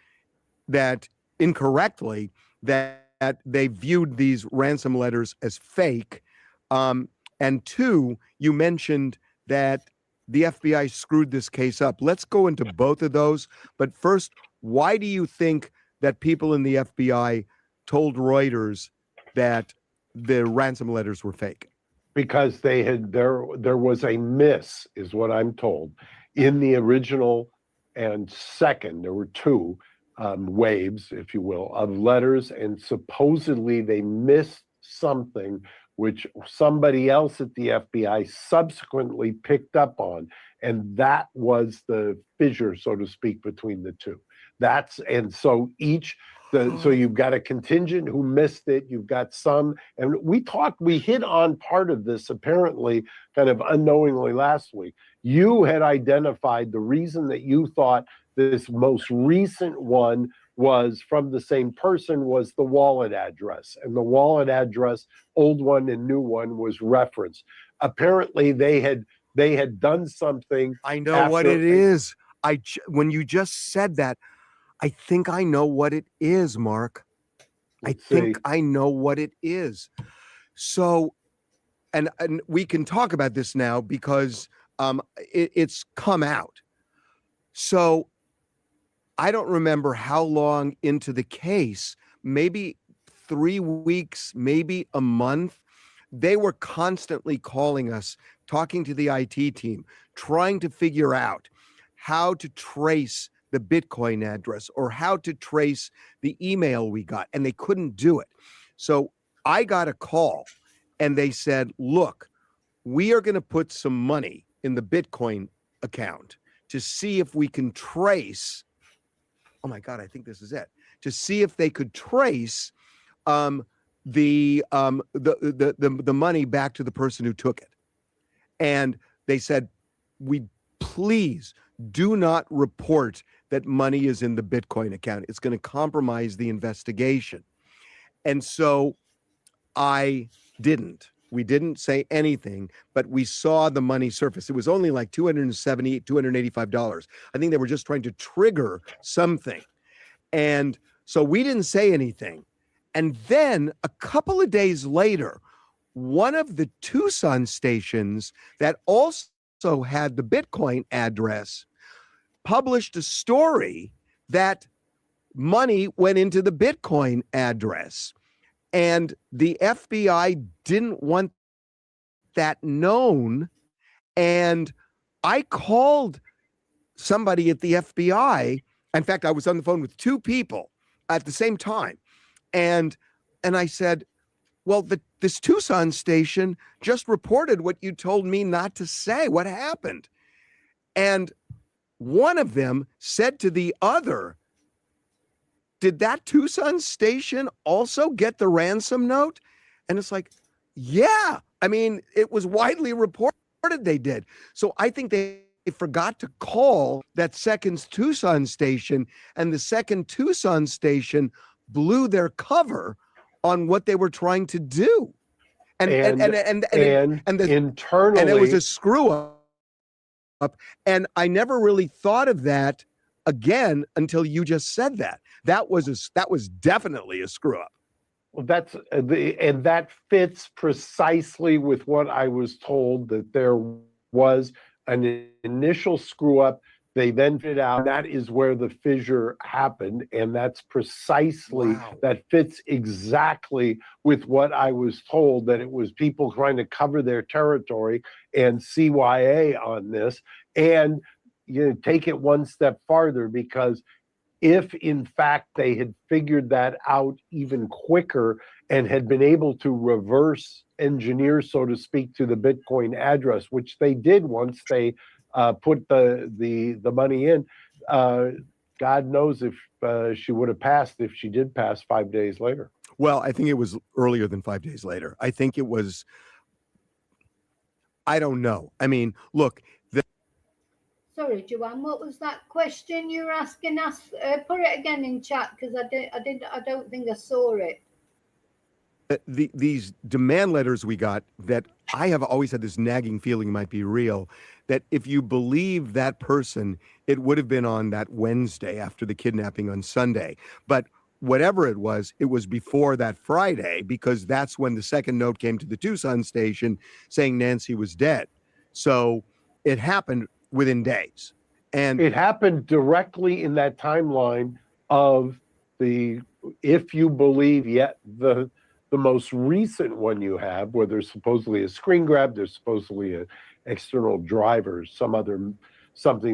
that incorrectly that they viewed these ransom letters as fake? And two, you mentioned that the FBI screwed this case up. Let's go into both of those. But first, why do you think that people in the FBI told Reuters that the ransom letters were fake? Because there was a miss, is what I'm told, in the original and second. There were two waves, if you will, of letters, and supposedly they missed something which somebody else at the FBI subsequently picked up on, and that was the fissure, so to speak, between the two. So you've got a contingent who missed it, you've got some, and we hit on part of this apparently kind of unknowingly last week. You had identified the reason that you thought this most recent one was from the same person was the wallet address, and the wallet address, old one and new one, was referenced. Apparently they had done something. I know what it is. When you just said that, I think I know what it is, Mark. I think I know what it is. So, and we can talk about this now because it's come out. So I don't remember how long into the case, maybe 3 weeks, maybe a month. They were constantly calling us, talking to the IT team, trying to figure out how to trace the Bitcoin address or how to trace the email we got, and they couldn't do it. So I got a call and they said, look, we are going to put some money in the Bitcoin account to see if we can trace, oh my God, I think this is it, to see if they could trace the money back to the person who took it. And they said, please do not report that money is in the Bitcoin account. It's going to compromise the investigation. And so we didn't say anything, but we saw the money surface. It was only like $270, $285. I think they were just trying to trigger something. And so we didn't say anything. And then a couple of days later, one of the Tucson stations that also had the Bitcoin address published a story that money went into the Bitcoin address. And the FBI didn't want that known. And I called somebody at the FBI. In fact, I was on the phone with two people at the same time. And I said, well, this Tucson station just reported what you told me not to say. What happened? And one of them said to the other, did that Tucson station also get the ransom note? And it's like, yeah. I mean, it was widely reported they did. So I think they forgot to call that second Tucson station, and the second Tucson station blew their cover on what they were trying to do. And internally, it was a screw up. And I never really thought of that again until you just said that. That was definitely a screw up. well, and that fits precisely with what I was told, that there was an initial screw up. They then fit out. That is where the fissure happened, and that's precisely that fits exactly with what I was told, that it was people trying to cover their territory and CYA on this. And take it one step farther, because if in fact they had figured that out even quicker and had been able to reverse engineer, so to speak, to the Bitcoin address, which they did once they put the money in, God knows if she would have passed, if she did pass 5 days later. Well, I think it was earlier than 5 days later. I think it was, I don't know. I mean, look. Sorry, Joanne, what was that question you were asking us? Put it again in chat, because I don't think I saw it. These demand letters we got, that I have always had this nagging feeling might be real, that if you believe that person, it would have been on that Wednesday after the kidnapping on Sunday. But whatever it was before that Friday, because that's when the second note came to the Tucson station saying Nancy was dead. So it happened within days. And it happened directly in that timeline of if you believe yet the most recent one you have, where there's supposedly a screen grab, there's supposedly an external driver, something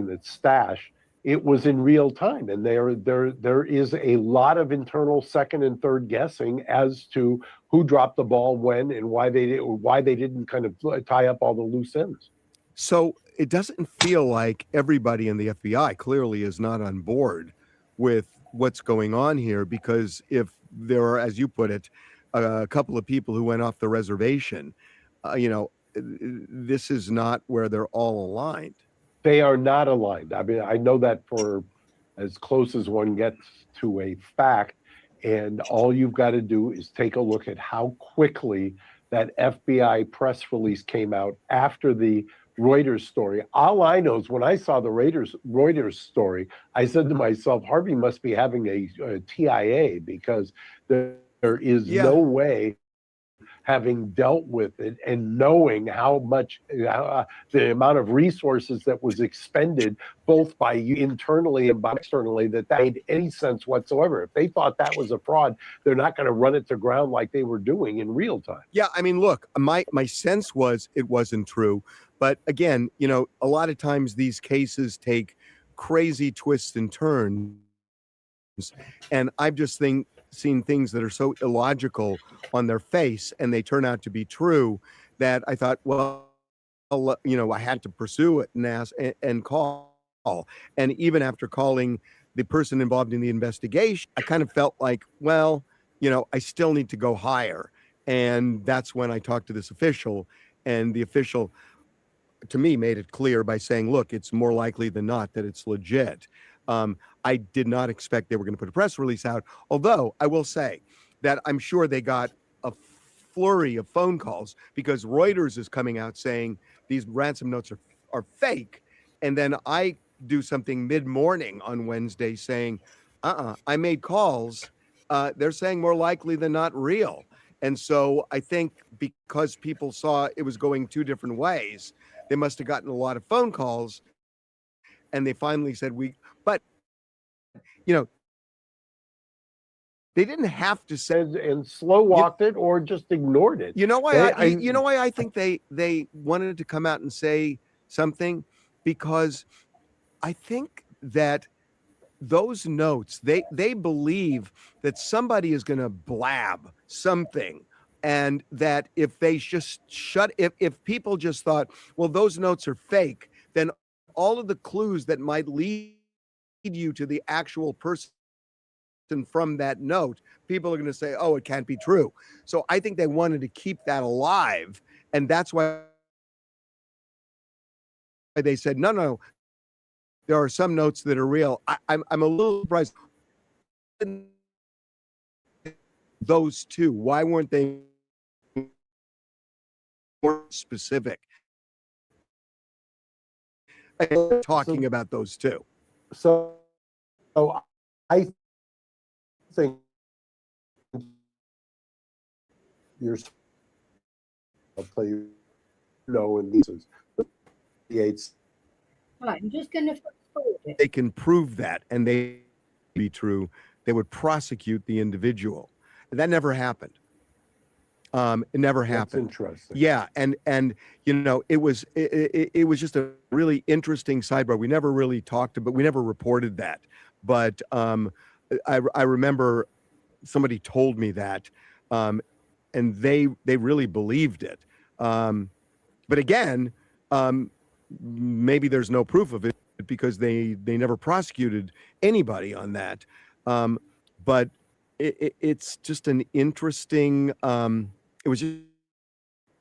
that's stashed. It was in real time, and there is a lot of internal second and third guessing as to who dropped the ball when and why they didn't kind of tie up all the loose ends. So it doesn't feel like everybody in the FBI clearly is not on board with what's going on here, because if there are, as you put it, a couple of people who went off the reservation, this is not where they're all aligned. They are not aligned. I mean, I know that for as close as one gets to a fact, and all you've got to do is take a look at how quickly that FBI press release came out after the Reuters story. All I know is when I saw the Reuters story, I said to myself, Harvey must be having a TIA, because there is no way, having dealt with it and knowing how much the amount of resources that was expended both by you internally and by externally, that made any sense whatsoever. If they thought that was a fraud, they're not going to run it to ground like they were doing in real time. Yeah, I mean, look, my sense was it wasn't true. But again, a lot of times these cases take crazy twists and turns. And I've just seen things that are so illogical on their face, and they turn out to be true, that I thought, well, I had to pursue it and ask and call. And even after calling the person involved in the investigation, I kind of felt like, well, I still need to go higher. And that's when I talked to this official, and the official, to me, made it clear by saying, look, it's more likely than not that it's legit. I did not expect they were going to put a press release out, although I will say that I'm sure they got a flurry of phone calls, because Reuters is coming out saying these ransom notes are fake. And then I do something mid-morning on Wednesday saying, I made calls. They're saying more likely than not real. And so I think because people saw it was going two different ways, they must have gotten a lot of phone calls, and they finally said but they didn't have to say and slow walked it or just ignored it. You know why? I think they wanted to come out and say something, because I think that those notes, they believe that somebody is going to blab something, and that if they just if people just thought, well, those notes are fake, then all of the clues that might lead you to the actual person from that note, people are going to say, oh, it can't be true. So I think they wanted to keep that alive, and that's why they said, no, there are some notes that are real. I'm a little surprised. Those two, why weren't they more specific talking about those two? So I think you're. I'll tell you, in these creates. Right, I'm just going to fast forward it. They can prove that, and they be true. They would prosecute the individual. That never happened. It never happened. That's interesting. Yeah, and it was just a really interesting sidebar. We never really talked about, we never reported that, but I remember somebody told me that, and they really believed it. But again, maybe there's no proof of it because they never prosecuted anybody on that. But it's just an interesting. It was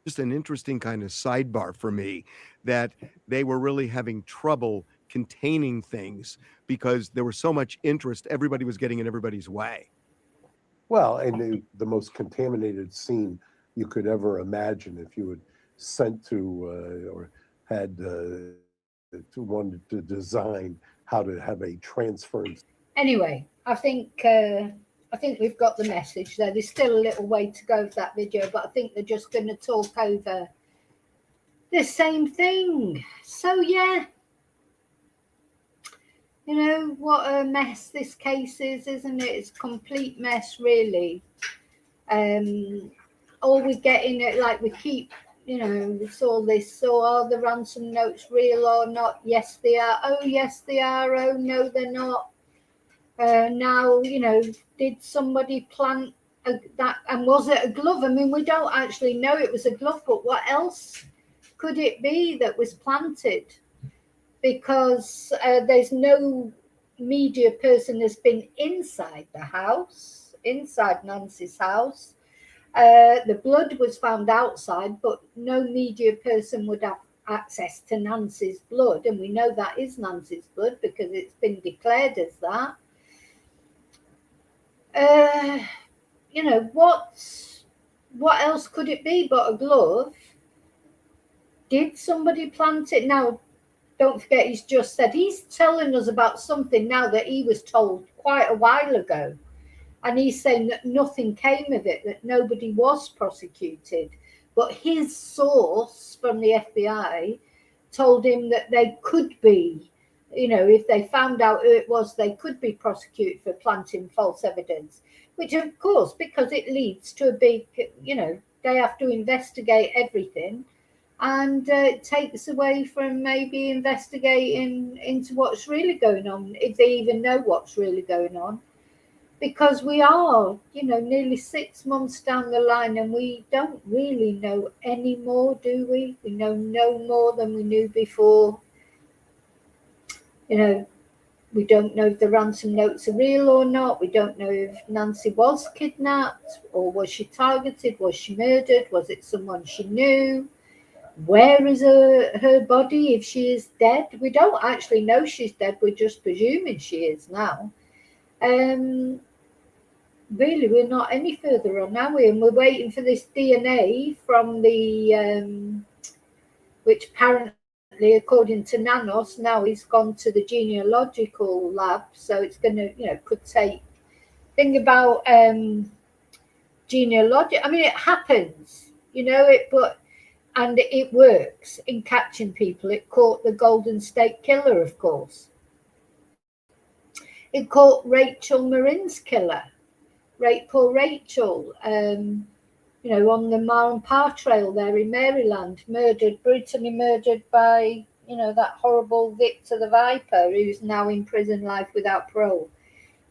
just an interesting kind of sidebar for me, that they were really having trouble containing things because there was so much interest. Everybody was getting in everybody's way. Well, and the most contaminated scene you could ever imagine, if you had sent to or had wanted to design how to have a transference. Anyway, I think we've got the message there. There's still a little way to go for that video, but I think they're just going to talk over the same thing. So yeah, what a mess this case is, isn't it? It's a complete mess, really. All we get in it, like we keep, we saw this. So are the ransom notes real or not? Yes, they are. Oh, yes, they are. Oh, no, they're not. Now, did somebody plant that, and was it a glove? I mean, we don't actually know it was a glove, but what else could it be that was planted? Because there's no media person has been inside the house, inside Nancy's house. The blood was found outside, but no media person would have access to Nancy's blood, and we know that is Nancy's blood because it's been declared as that. What else could it be but a glove? Did somebody plant it? Now, don't forget, he's just said he's telling us about something now that he was told quite a while ago. And he's saying that nothing came of it, that nobody was prosecuted. But his source from the FBI told him that they could be, if they found out who it was, they could be prosecuted for planting false evidence. Which, of course, because it leads to a big, they have to investigate everything. And it takes away from maybe investigating into what's really going on, if they even know what's really going on. Because we are, nearly 6 months down the line, and we don't really know any more, do we? We know no more than we knew before. We don't know if the ransom notes are real or not. We don't know if Nancy was kidnapped, or was she targeted? Was she murdered? Was it someone she knew? Where is her body if she is dead? We don't actually know she's dead. We're just presuming she is now. Really, we're not any further on, are we? And we're waiting for this DNA from the, which apparently, according to Nanos, now he's gone to the genealogical lab. So it's going to, could take, think about genealogy. I mean, it happens, but, and it works in catching people. It caught the Golden State Killer, of course. It caught Rachel Marin's killer. Poor Rachel, on the Mar and Par Trail there in Maryland, brutally murdered by, you know, that horrible Victor the Viper who's now in prison life without parole.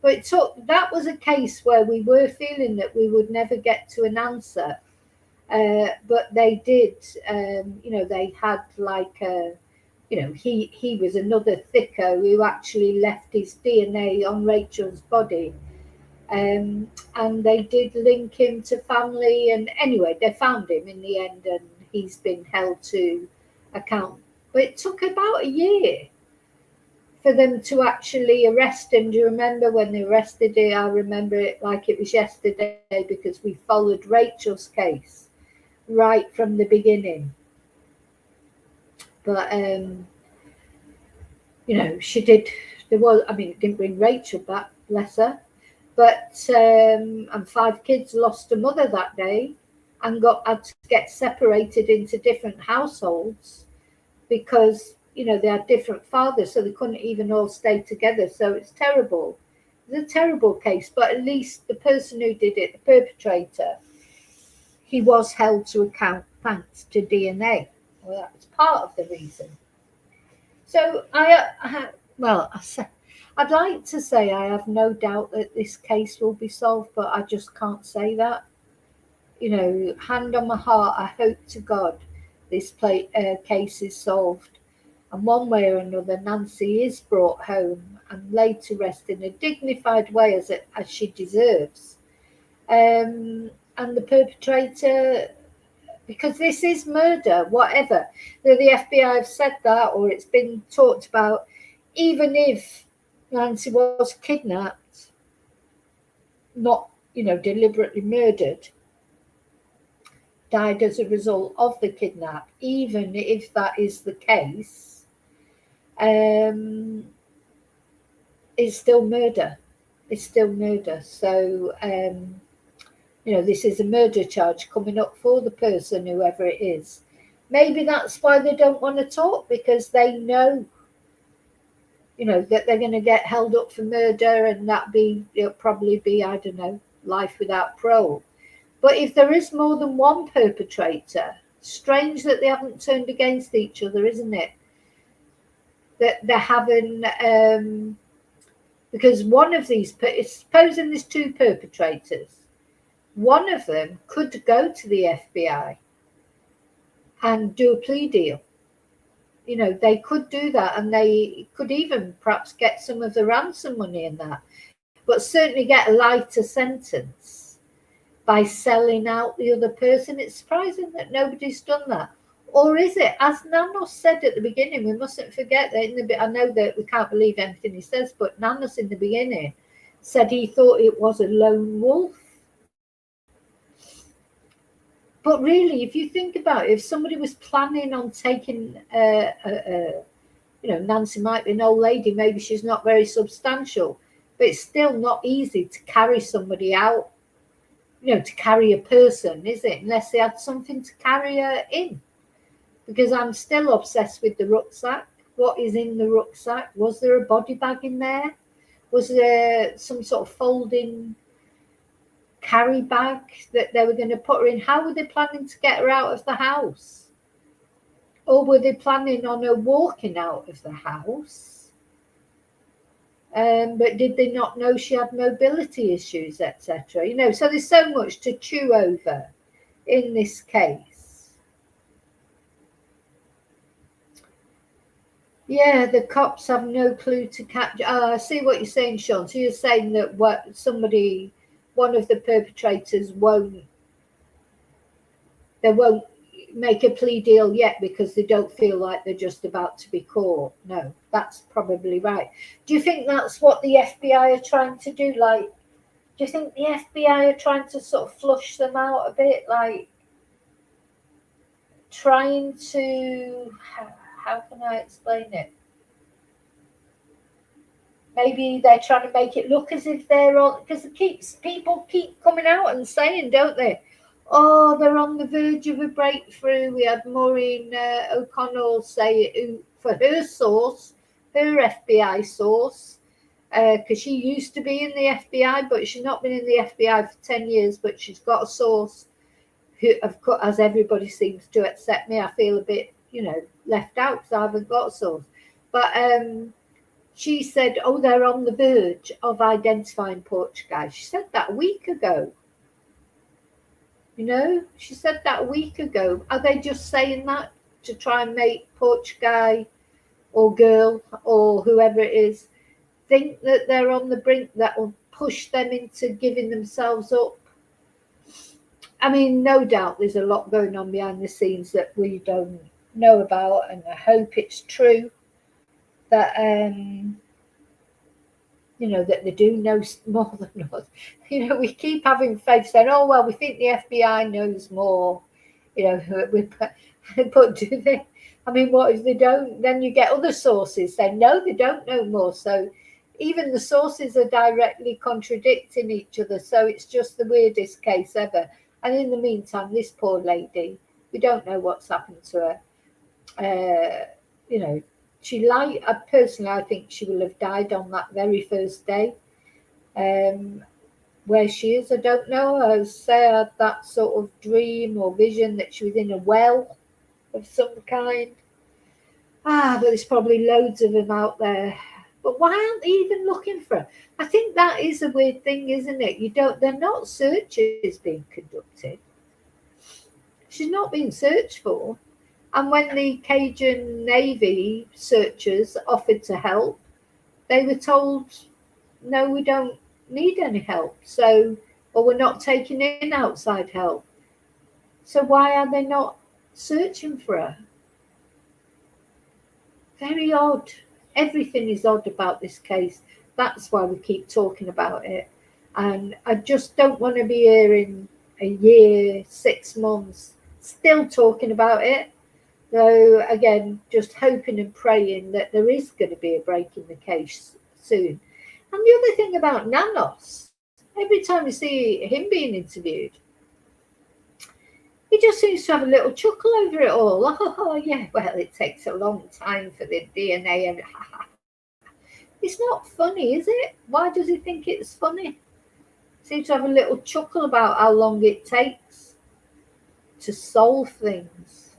But that was a case where we were feeling that we would never get to an answer. But they did, you know, they had like a, you know, he was another thicko who actually left his DNA on Rachel's body. And they did link him to family. And anyway, they found him in the end and he's been held to account. But it took about a year for them to actually arrest him. Do you remember when they arrested him? I remember it like it was yesterday because we followed Rachel's case right from the beginning. But you know, she did. There was, I mean, it didn't bring Rachel back, bless her. But and 5 kids lost a mother that day, and had to get separated into different households because, you know, they had different fathers, so they couldn't even all stay together. So it's terrible. It's a terrible case, but at least the person who did it, the perpetrator, he was held to account thanks to DNA. Well, that was part of the reason. So I'd like to say I have no doubt that this case will be solved, but I just can't say that. You know, hand on my heart, I hope to God this case is solved. And one way or another, Nancy is brought home and laid to rest in a dignified way as she deserves. And the perpetrator, because this is murder, whatever. The FBI have said that, or it's been talked about, even if Nancy was kidnapped, not, you know, deliberately murdered, died as a result of the kidnap, even if that is the case, it's still murder. It's still murder. So, you know, this is a murder charge coming up for the person, whoever it is. Maybe that's why they don't want to talk, because they know, you know, that they're going to get held up for murder, and it'll probably be, I don't know, life without parole. But if there is more than one perpetrator, strange that they haven't turned against each other, isn't it? That they're having, because one of these, supposing there's 2 perpetrators, one of them could go to the FBI and do a plea deal. You know, they could do that, and they could even perhaps get some of the ransom money in that, but certainly get a lighter sentence by selling out the other person. It's surprising that nobody's done that. Or is it, as Nanos said at the beginning, we mustn't forget that I know that we can't believe anything he says, but Nanos in the beginning said he thought it was a lone wolf. But really, if you think about it, if somebody was planning on taking, you know, Nancy might be an old lady, maybe she's not very substantial, but it's still not easy to carry somebody out, you know, to carry a person, is it? Unless they had something to carry her in. Because I'm still obsessed with the rucksack. What is in the rucksack? Was there a body bag in there? Was there some sort of folding carry bag that they were going to put her in? How were they planning to get her out of the house? Or were they planning on her walking out of the house? But did they not know she had mobility issues, etc.? You know, so there's so much to chew over in this case. Yeah, the cops have no clue to catch. I see what you're saying, Sean. So you're saying that one of the perpetrators won't make a plea deal yet because they don't feel like they're just about to be caught. No, that's probably right. Do you think that's what the FBI are trying to do? Like, do you think the FBI are trying to sort of flush them out a bit? Like, trying to, how can I explain it? Maybe they're trying to make it look as if they're on, because people keep coming out and saying, don't they? Oh, they're on the verge of a breakthrough. We had Maureen O'Connell say it for her source, her FBI source, because she used to be in the FBI, but she's not been in the FBI for 10 years, but she's got a source who, of course, as everybody seems to accept me, I feel a bit, left out because I haven't got a source. But she said, oh, they're on the verge of identifying Portuguese. She said that a week ago. She said that a week ago. Are they just saying that to try and make Portuguese or girl or whoever it is think that they're on the brink, that will push them into giving themselves up? I mean, no doubt there's a lot going on behind the scenes that we don't know about, and I hope it's true that that they do know more than us. We keep having faith saying, oh well, we think the FBI knows more, but do they? I mean, what if they don't? Then you get other sources saying no, they don't know more. So even the sources are directly contradicting each other. So it's just the weirdest case ever. And in the meantime, this poor lady, we don't know what's happened to her. She personally, I think she will have died on that very first day. Where she is, I don't know. I say I had that sort of dream or vision that she was in a well of some kind. But there's probably loads of them out there. But why aren't they even looking for her? I think that is a weird thing, isn't it? They're not searches being conducted. She's not being searched for. And when the Cajun Navy searchers offered to help, they were told, no, we don't need any help. Or we're not taking in outside help. So why are they not searching for her? Very odd. Everything is odd about this case. That's why we keep talking about it. And I just don't want to be here in a year, 6 months, still talking about it. So again, just hoping and praying that there is going to be a break in the case soon. And the other thing about Nanos, every time we see him being interviewed, he just seems to have a little chuckle over it all. Oh, yeah, well, it takes a long time for the DNA. And it's not funny, is it? Why does he think it's funny? Seems to have a little chuckle about how long it takes to solve things.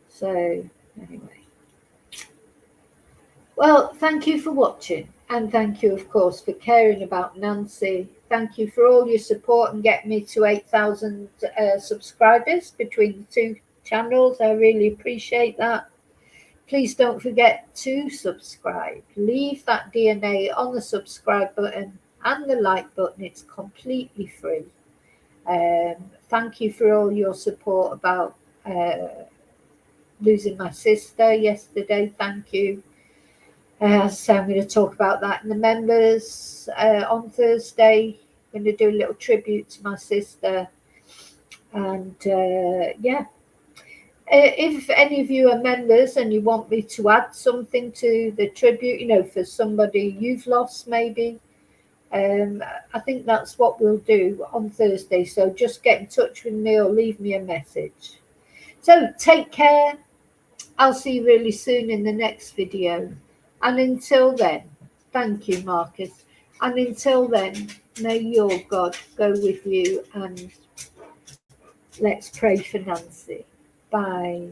So, anyway. Well, thank you for watching. And thank you, of course, for caring about Nancy. Thank you for all your support and getting me to 8,000 subscribers between the two channels. I really appreciate that. Please don't forget to subscribe. Leave that DNA on the subscribe button and the like button. It's completely free. Thank you for all your support about losing my sister yesterday. Thank you. As I say, I'm going to talk about that in the members on Thursday. I'm going to do a little tribute to my sister. And yeah, if any of you are members and you want me to add something to the tribute, for somebody you've lost maybe, I think that's what we'll do on Thursday. So just get in touch with me or leave me a message. So take care. I'll see you really soon in the next video. And until then, thank you, Marcus. And until then, may your God go with you, and let's pray for Nancy. Bye.